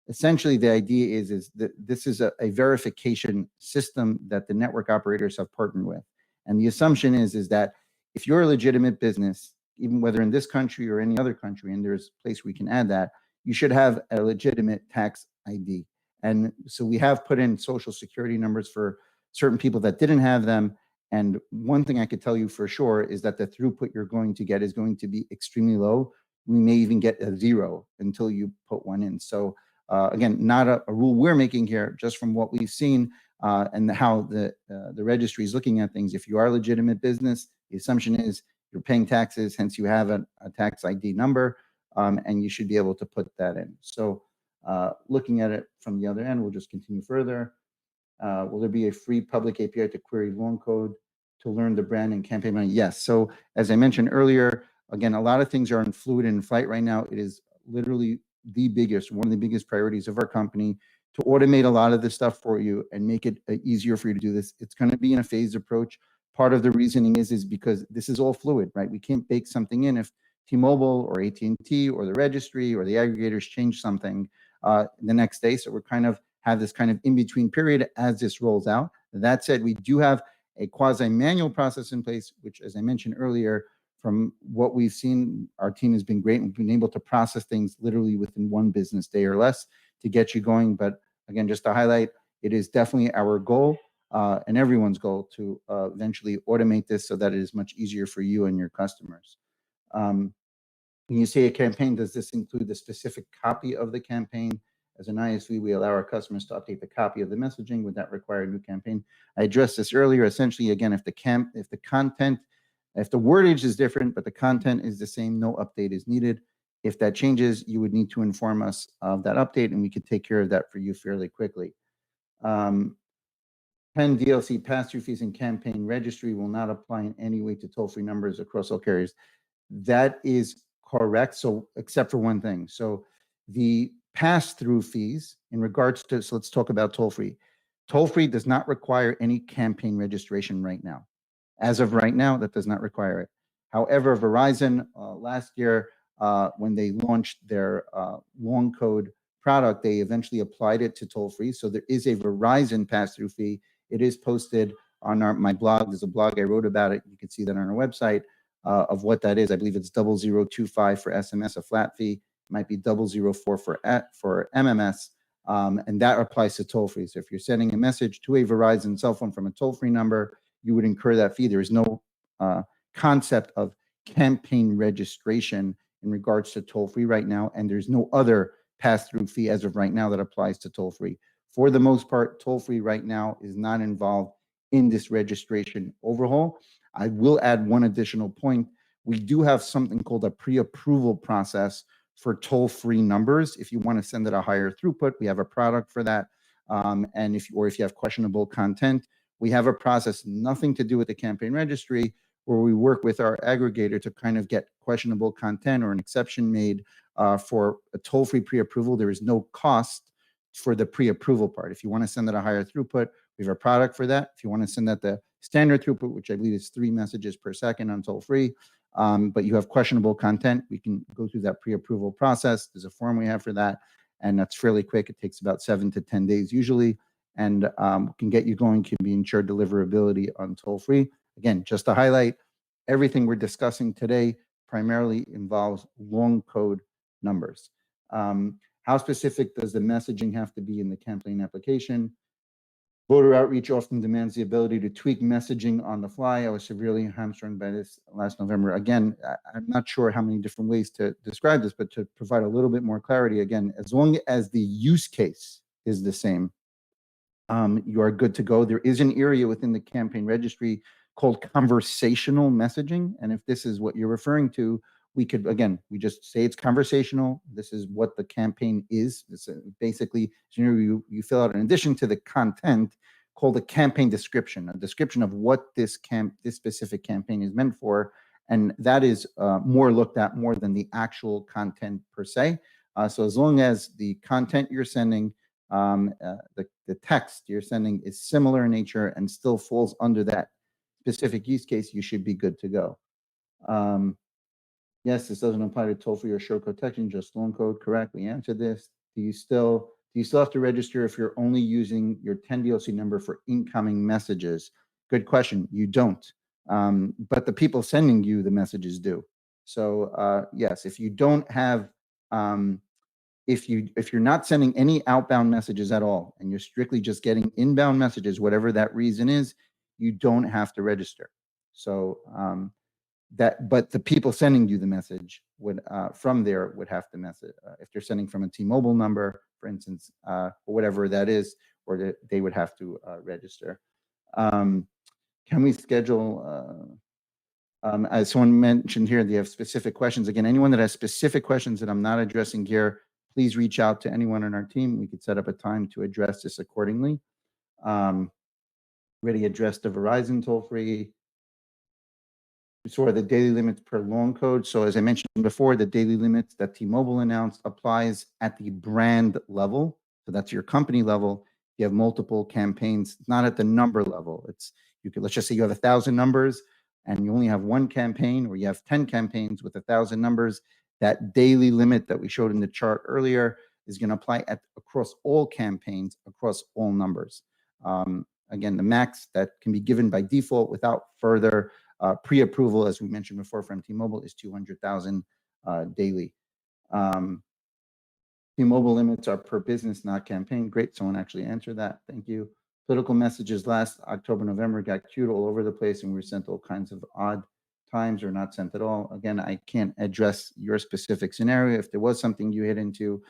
Essentially, the idea is that this is a verification system that the network operators have partnered with. And the assumption is that if you're a legitimate business, even whether in this country or any other country, and there's a place we can add that, you should have a legitimate tax ID. And so we have put in social security numbers for certain people that didn't have them. And one thing I could tell you for sure is that the throughput you're going to get is going to be extremely low. We may even get a 0 until you put one in. So again, not a rule we're making here, just from what we've seen and how the registry is looking at things. If you are a legitimate business, the assumption is you're paying taxes, hence you have a tax ID number, and you should be able to put that in. So looking at it from the other end, we'll just continue further. Will there be a free public API to query long code to learn the brand and campaign money? Yes. So as I mentioned earlier, again, a lot of things are in fluid and in flight right now. It is literally one of the biggest priorities of our company to automate a lot of this stuff for you and make it easier for you to do this. It's going to be in a phased approach. Part of the reasoning is because this is all fluid, right? We can't bake something in if T-Mobile or AT&T or the registry or the aggregators change something the next day. So we're kind of have this kind of in-between period as this rolls out. That said, we do have a quasi-manual process in place, which, as I mentioned earlier, from what we've seen, our team has been great. We've been able to process things literally within one business day or less to get you going. But again, just to highlight, it is definitely our goal and everyone's goal to eventually automate this so that it is much easier for you and your customers. When you say a campaign, does this include the specific copy of the campaign? As an ISV, we allow our customers to update the copy of the messaging. Would that require a new campaign? I addressed this earlier. Essentially, again, if the wordage is different, but the content is the same, no update is needed. If that changes, you would need to inform us of that update, and we could take care of that for you fairly quickly. 10 DLC pass-through fees and campaign registry will not apply in any way to toll-free numbers across all carriers. That is correct. So, except for one thing. So, the pass-through fees in regards to, so let's talk about toll-free. Toll-free does not require any campaign registration right now. As of right now, that does not require it. However, Verizon last year, when they launched their long code product, they eventually applied it to toll-free. So there is a Verizon pass-through fee. It is posted on my blog. There's a blog I wrote about it. You can see that on our website of what that is. I believe it's 0025 for SMS, a flat fee. It might be 004 for MMS. And that applies to toll-free. So if you're sending a message to a Verizon cell phone from a toll-free number, you would incur that fee. There is no concept of campaign registration in regards to toll-free right now, and there's no other pass-through fee as of right now that applies to toll-free. For the most part, toll-free right now is not involved in this registration overhaul. I will add one additional point. We do have something called a pre-approval process for toll-free numbers. If you want to send it a higher throughput, we have a product for that. And if you have questionable content, we have a process, nothing to do with the campaign registry, where we work with our aggregator to kind of get questionable content or an exception made for a toll-free pre-approval. There is no cost for the pre-approval part. If you want to send it a higher throughput, we have a product for that. If you want to send that the standard throughput, which I believe is 3 messages per second on toll-free, but you have questionable content, we can go through that pre-approval process. There's a form we have for that, and that's fairly quick. It takes about 7 to 10 days usually, and can get you going, can be ensured deliverability on toll-free. Again, just to highlight, everything we're discussing today primarily involves long code numbers. How specific does the messaging have to be in the campaign application? Voter outreach often demands the ability to tweak messaging on the fly. I was severely hamstrung by this last November. Again, I'm not sure how many different ways to describe this, but to provide a little bit more clarity, again, as long as the use case is the same, you are good to go. There is an area within the campaign registry called conversational messaging. And if this is what you're referring to, we could, again, we just say it's conversational. This is what the campaign is. It's basically, you fill out, in addition to the content, called a campaign description, a description of what this specific campaign is meant for. And that is more looked at more than the actual content per se. So as long as the content you're sending, the text you're sending is similar in nature and still falls under that specific use case, you should be good to go. Yes, this doesn't apply to toll-free or short-code texting, just long code. Correct. We answered this. Do you still have to register if you're only using your 10 DLC number for incoming messages? Good question. You don't. But the people sending you the messages do. So yes, if you don't have, if you're not sending any outbound messages at all, and you're strictly just getting inbound messages, whatever that reason is, you don't have to register. So but the people sending you the message would from there would have to message if they're sending from a T-Mobile number, for instance, or whatever that is, or they would have to register. Can we schedule? As someone mentioned here, they have specific questions. Again, anyone that has specific questions that I'm not addressing here, please reach out to anyone on our team. We could set up a time to address this accordingly. Already addressed the Verizon toll-free. Sort of the daily limits per long code. So as I mentioned before, the daily limits that T-Mobile announced applies at the brand level. So that's your company level. You have multiple campaigns, not at the number level. It's, you could, let's just say you have 1,000 numbers and you only have one campaign, or you have 10 campaigns with 1,000 numbers. That daily limit that we showed in the chart earlier is going to apply across all campaigns, across all numbers. Again, the max that can be given by default without further pre-approval, as we mentioned before from T-Mobile, is 200,000 daily. T-Mobile limits are per business, not campaign. Great, someone actually answered that. Thank you. Political messages last October, November got queued all over the place, and we were sent all kinds of odd times or not sent at all. Again, I can't address your specific scenario. If there was something you hit into,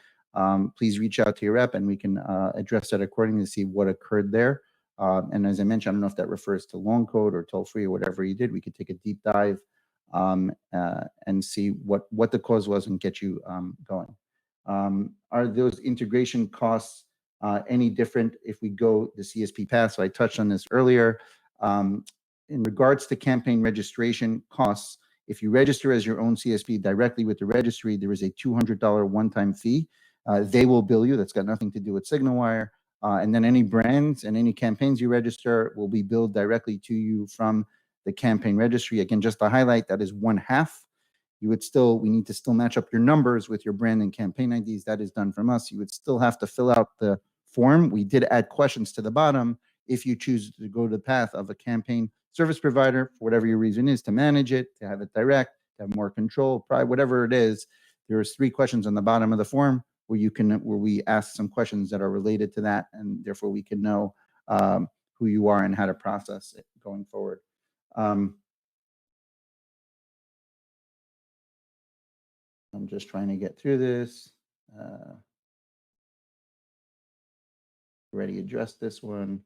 please reach out to your rep, and we can address that accordingly to see what occurred there. And as I mentioned, I don't know if that refers to long code or toll-free or whatever you did. We could take a deep dive and see what the cause was and get you going. Are those integration costs any different if we go the CSP path? So I touched on this earlier. In regards to campaign registration costs, if you register as your own CSP directly with the registry, there is a $200 one-time fee. They will bill you. That's got nothing to do with SignalWire. And then any brands and any campaigns you register will be billed directly to you from the campaign registry. Again, just to highlight, that is one half. You would still, we need to still match up your numbers with your brand and campaign IDs. That is done from us. You would still have to fill out the form. We did add questions to the bottom if you choose to go the path of a campaign service provider, for whatever your reason is, to manage it, to have it direct, to have more control, pride, whatever it is. There's 3 questions on the bottom of the form where we ask some questions that are related to that, and therefore we can know who you are and how to process it going forward. I'm just trying to get through this. Already addressed this one.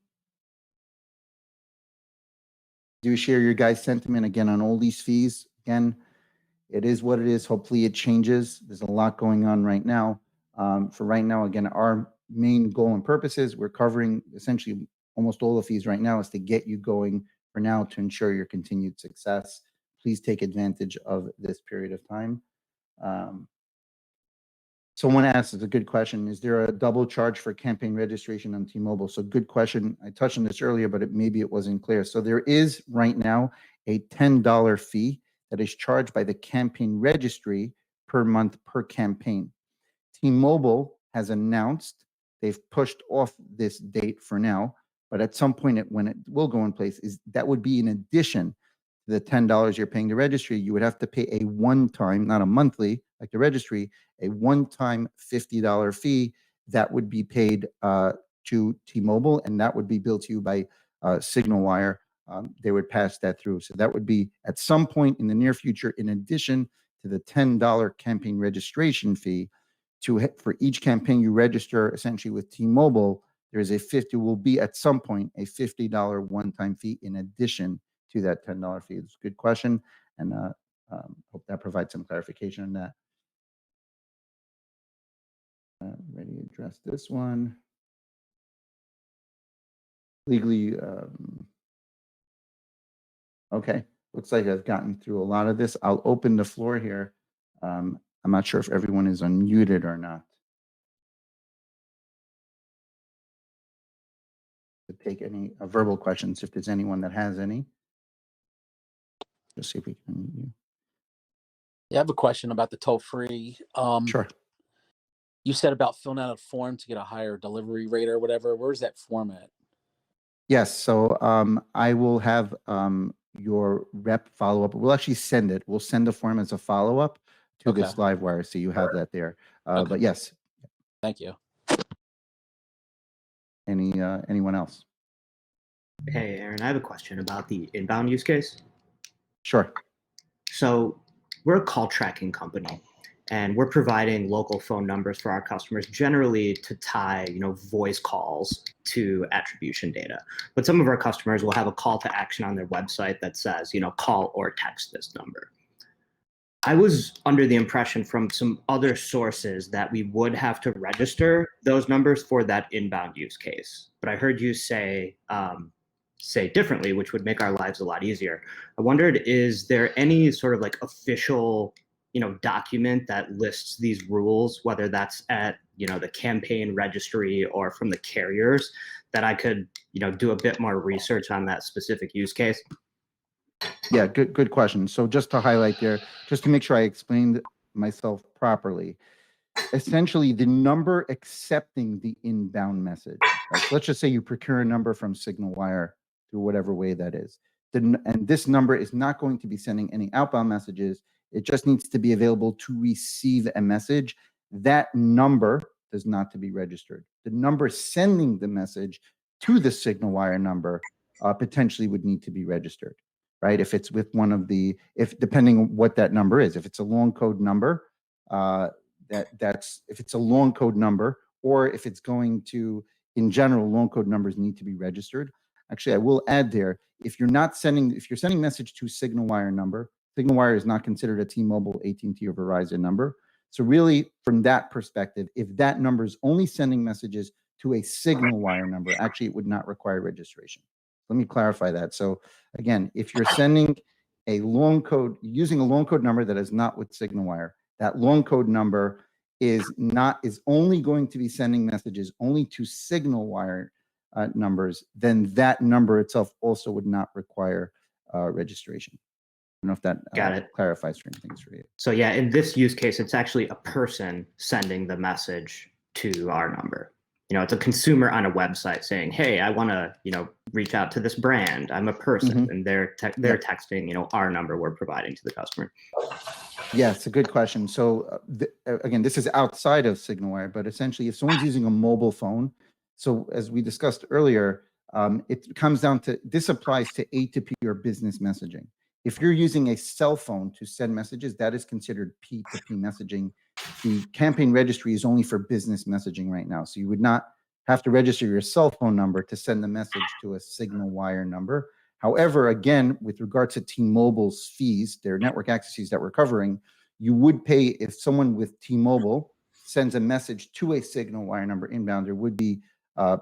Do share your guys' sentiment again on all these fees. Again, it is what it is. Hopefully it changes. There's a lot going on right now. For right now, again, our main goal and purpose is we're covering essentially almost all the fees right now is to get you going for now to ensure your continued success. Please take advantage of this period of time. Someone asked, it's a good question, is there a double charge for campaign registration on T-Mobile? So good question. I touched on this earlier, but maybe it wasn't clear. So there is right now a $10 fee that is charged by the campaign registry per month per campaign. T-Mobile has announced they've pushed off this date for now, but at some point when it will go in place, is that would be in addition the $10 you're paying the registry, you would have to pay a one-time, not a monthly, like the registry, a one-time $50 fee that would be paid to T-Mobile, and that would be billed to you by SignalWire. They would pass that through. So that would be at some point in the near future, in addition to the $10 campaign registration fee. For each campaign you register essentially with T-Mobile, will be at some point a $50 one-time fee in addition to that $10 fee. It's a good question, and hope that provides some clarification on that. Ready to address this one. Legally, okay, looks like I've gotten through a lot of this. I'll open the floor here. I'm not sure if everyone is unmuted or not. To take any verbal questions, if there's anyone that has any. Just see if we can unmute you. Yeah, I have a question about the toll-free. Sure. You said about filling out a form to get a higher delivery rate or whatever. Where's that form at? Yes, so I will have your rep follow up. We'll actually send it. We'll send the form as a follow up to this LiveWire, so you have that there. But yes. Thank you. Anyone else? Hey, Aaron, I have a question about the inbound use case. Sure. So we're a call tracking company, and we're providing local phone numbers for our customers, generally to tie, voice calls to attribution data. But some of our customers will have a call to action on their website that says, call or text this number. I was under the impression from some other sources that we would have to register those numbers for that inbound use case. But I heard you say differently, which would make our lives a lot easier. I wondered, is there any sort of like official, document that lists these rules, whether that's at, the campaign registry or from the carriers, that I could, do a bit more research on that specific use case? Yeah, good question. So just to highlight there, just to make sure I explained myself properly, essentially the number accepting the inbound message, right? So let's just say you procure a number from SignalWire through whatever way that is. And this number is not going to be sending any outbound messages. It just needs to be available to receive a message. That number does not to be registered. The number sending the message to the SignalWire number potentially would need to be registered, right? If it's with one of the, depending on what that number is, if it's a long code number, if it's a long code number, or if it's going to, in general, long code numbers need to be registered. Actually, I will add there, if you're sending message to SignalWire number, SignalWire is not considered a T-Mobile, AT&T, or Verizon number. So really, from that perspective, if that number is only sending messages to a SignalWire number, actually, it would not require registration. Let me clarify that. So again, if you're sending a long code, using a long code number that is not with SignalWire, that long code number is only going to be sending messages only to SignalWire numbers, then that number itself also would not require registration. I don't know if that clarifies certain things for you. So yeah, in this use case, it's actually a person sending the message to our number. It's a consumer on a website saying, hey, I want to, reach out to this brand. I'm a person, and they're texting, our number we're providing to the customer. Yeah, it's a good question. So again, this is outside of SignalWire, but essentially if someone's using a mobile phone, so as we discussed earlier, it comes down to, this applies to A2P or business messaging. If you're using a cell phone to send messages, that is considered P2P messaging. The campaign registry is only for business messaging right now. So you would not have to register your cell phone number to send the message to a SignalWire number. However, again, with regard to T-Mobile's fees, their network access fees that we're covering, you would pay if someone with T-Mobile sends a message to a SignalWire number inbound. There would be,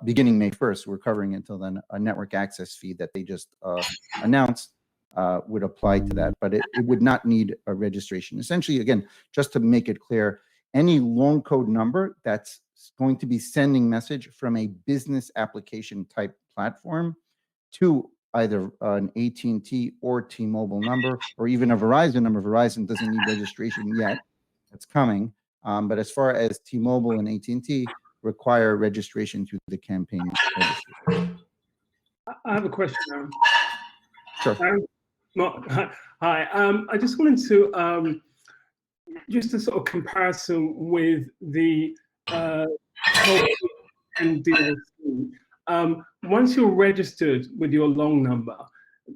beginning May 1st, we're covering until then, a network access fee that they just announced would apply to that, but it would not need a registration. Essentially, again, just to make it clear, any long code number that's going to be sending message from a business application type platform to either an AT&T or T-Mobile number, or even a Verizon number. Verizon doesn't need registration yet. It's coming. But as far as T-Mobile and AT&T, require registration through the campaign registry. I have a question. Sure. Mark, hi. I just wanted to just a sort of comparison with the and deal. Once you're registered with your long number,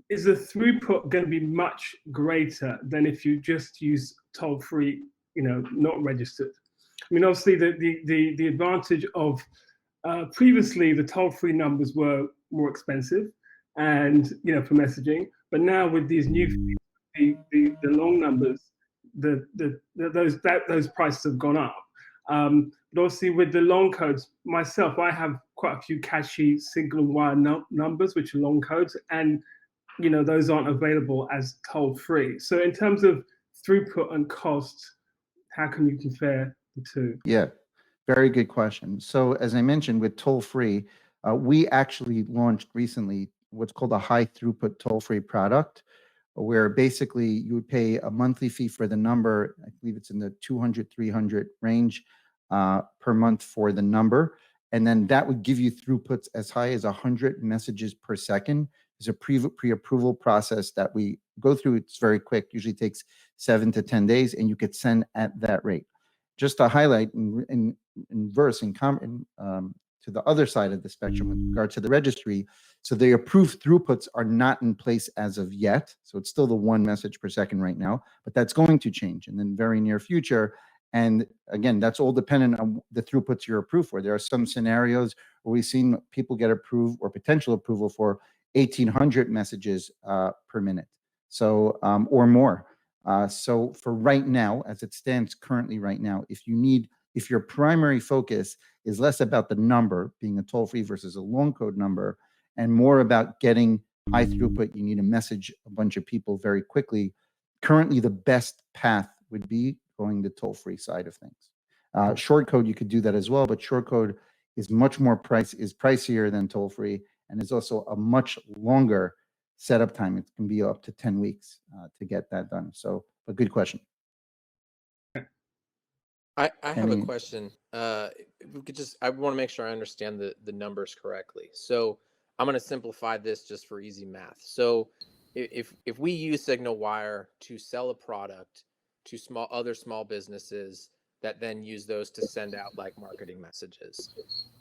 is the throughput going to be much greater than if you just use toll-free, not registered? I mean, obviously, the advantage of previously the toll-free numbers were more expensive, and for messaging. But now with these new the long numbers, those prices have gone up. But obviously with the long codes, myself, I have quite a few catchy SignalWire numbers, which are long codes, and those aren't available as toll-free. So in terms of throughput and cost, how can you compare the two? Yeah, very good question. So as I mentioned, with toll-free, we actually launched recently what's called a high throughput toll-free product, where basically you would pay a monthly fee for the number. I believe it's in the 200, 300 range per month for the number. And then that would give you throughputs as high as 100 messages per second. There's a pre-approval process that we go through. It's very quick, usually takes 7 to 10 days, and you could send at that rate. Just to highlight in to the other side of the spectrum with regard to the registry, so the approved throughputs are not in place as of yet. So it's still the 1 message per second right now, but that's going to change in the very near future. And again, that's all dependent on the throughputs you're approved for. There are some scenarios where we've seen people get approved or potential approval for 1,800 messages per minute, so or more. So for right now, as it stands currently right now, if your primary focus is less about the number being a toll-free versus a long code number, and more about getting high throughput, you need to message a bunch of people very quickly. Currently, the best path would be going the toll-free side of things. Short code, you could do that as well, but short code is much more pricier than toll-free, and is also a much longer setup time. It can be up to 10 weeks to get that done. So a good question. I have a question. We could I want to make sure I understand the numbers correctly. So I'm going to simplify this just for easy math. So if we use SignalWire to sell a product to other small businesses that then use those to send out like marketing messages.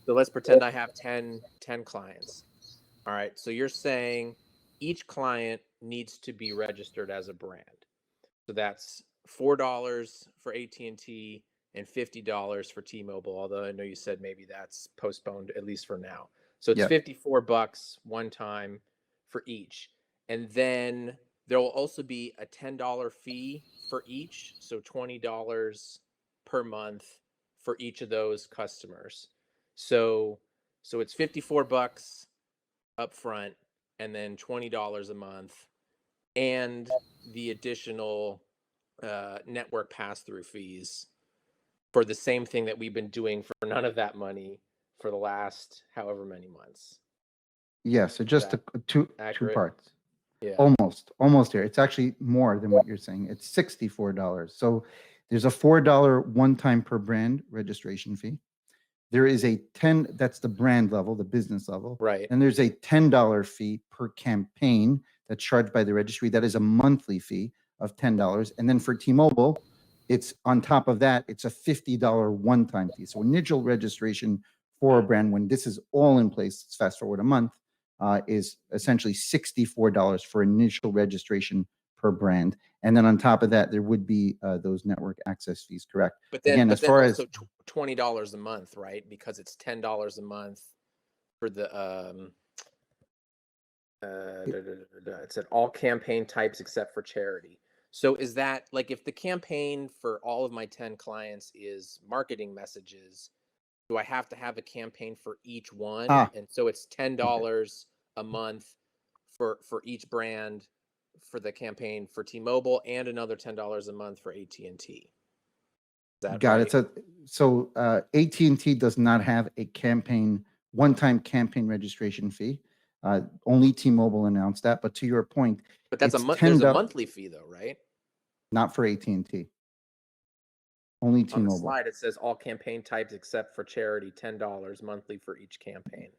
So let's pretend I have 10 clients. All right. So you're saying each client needs to be registered as a brand. So that's $4 for AT&T and $50 for T-Mobile, although I know you said maybe that's postponed, at least for now. So it's $54 one time for each. And then there will also be a $10 fee for each, so $20 per month for each of those customers. So it's $54 up front, and then $20 a month, and the additional network pass-through fees for the same thing that we've been doing for none of that money for the last however many months. Yeah, so just two parts. Yeah. Almost there. It's actually more than what you're saying. It's $64. So there's a $4 one-time per brand registration fee. There is a that's the brand level, the business level. Right. And there's a $10 fee per campaign that's charged by the registry. That is a monthly fee of $10. And then for T-Mobile, it's on top of that, it's a $50 one-time fee. So initial registration for a brand, when this is all in place, let's fast forward a month, is essentially $64 for initial registration per brand. And then on top of that, there would be those network access fees, correct? But then, again, but as then far also as $20 a month, right? Because it's $10 a month for the it said all campaign types except for charity. So is that like if the campaign for all of my 10 clients is marketing messages, do I have to have a campaign for each one? And so it's $10 a month for each brand for the campaign for T-Mobile, and another $10 a month for AT&T. Got it. So AT&T does not have a one-time campaign registration fee. Only T-Mobile announced that. But to your point, but that's there's a monthly fee though, right? Not for AT&T. Only T-Mobile. On the slide, it says all campaign types except for charity, $10 monthly for each campaign.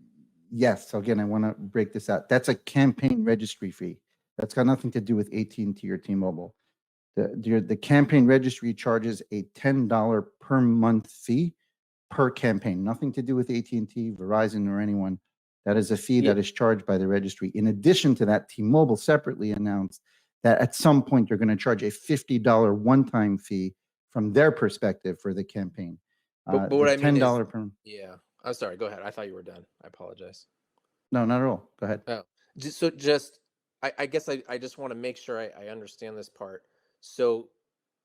Yes. So again, I want to break this out. That's a campaign registry fee. That's got nothing to do with AT&T or T-Mobile. The campaign registry charges a $10 per month fee per campaign. Nothing to do with AT&T, Verizon, or anyone. That is a fee that is charged by the registry. In addition to that, T-Mobile separately announced that at some point they're going to charge a $50 one-time fee from their perspective for the campaign. But what I mean $10 is, per. yeah. I'm sorry. Go ahead. I thought you were done. I apologize. No, not at all. Go ahead. Oh, I guess I just want to make sure I understand this part. So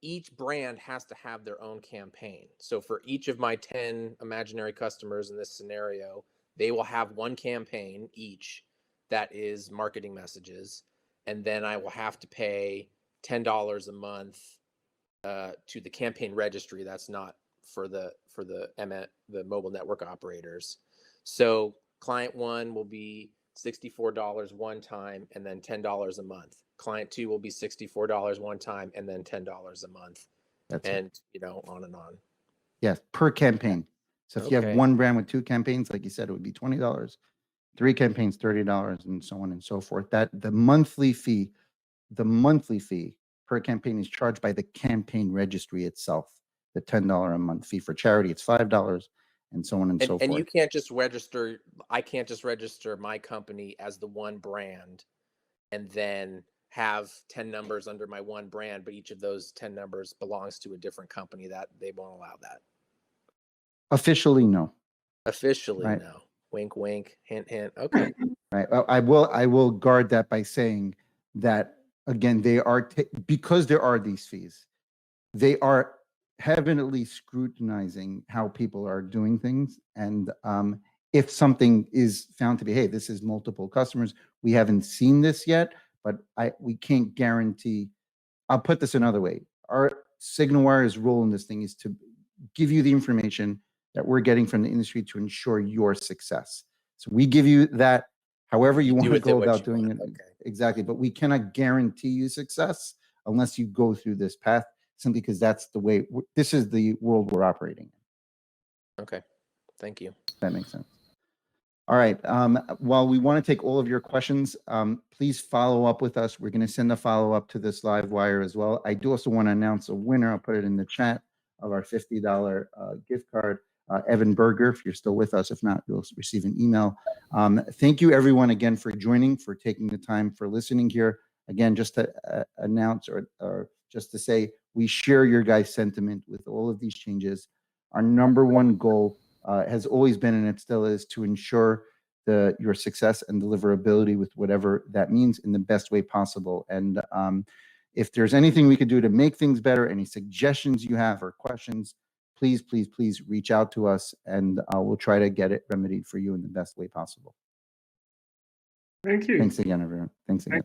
each brand has to have their own campaign. So for each of my 10 imaginary customers in this scenario, they will have one campaign each that is marketing messages. And then I will have to pay $10 a month to the campaign registry. That's not for the mobile network operators. So client 1 will be $64 one time and then $10 a month. Client 2 will be $64 one time and then $10 a month. That's and it. you know, on and on. Yes, per campaign. So if you have Okay. one brand with 2 campaigns, like you said, it would be $20. 3 campaigns, $30, and so on and so forth. That the monthly fee per campaign is charged by the campaign registry itself. The $10 a month fee. For charity, it's $5, and so on and so forth. And you can't just register. I can't just register my company as the one brand, and then have 10 numbers under my one brand, but each of those 10 numbers belongs to a different company. That they won't allow that. Officially, no. Officially, Right. no. Wink, wink, hint, hint. Okay. Right. I will guard that by saying that again, they are because there are these fees, they are heavily scrutinizing how people are doing things, and if something is found to be, hey, this is multiple customers, we haven't seen this yet, but we can't guarantee. I'll put this another way. Our SignalWire's role in this thing is to give you the information that we're getting from the industry to ensure your success. So we give you that however you want to go about doing it. Okay. Exactly. But we cannot guarantee you success unless you go through this path, simply because that's the way, this is the world we're operating in. Okay. Thank you. That makes sense. All right. While we want to take all of your questions, please follow up with us. We're going to send a follow-up to this LiveWire as well. I do also want to announce a winner. I'll put it in the chat of our $50 gift card. Evan Berger, if you're still with us. If not, you'll receive an email. Thank you, everyone, again, for joining, for taking the time, for listening here. Again, just to announce or just to say, we share your guys' sentiment with all of these changes. Our number one goal has always been, and it still is, to ensure your success and deliverability with whatever that means in the best way possible. And if there's anything we could do to make things better, any suggestions you have or questions, please, please, please reach out to us, and we'll try to get it remedied for you in the best way possible. Thank you. Thanks again, everyone. Thanks again.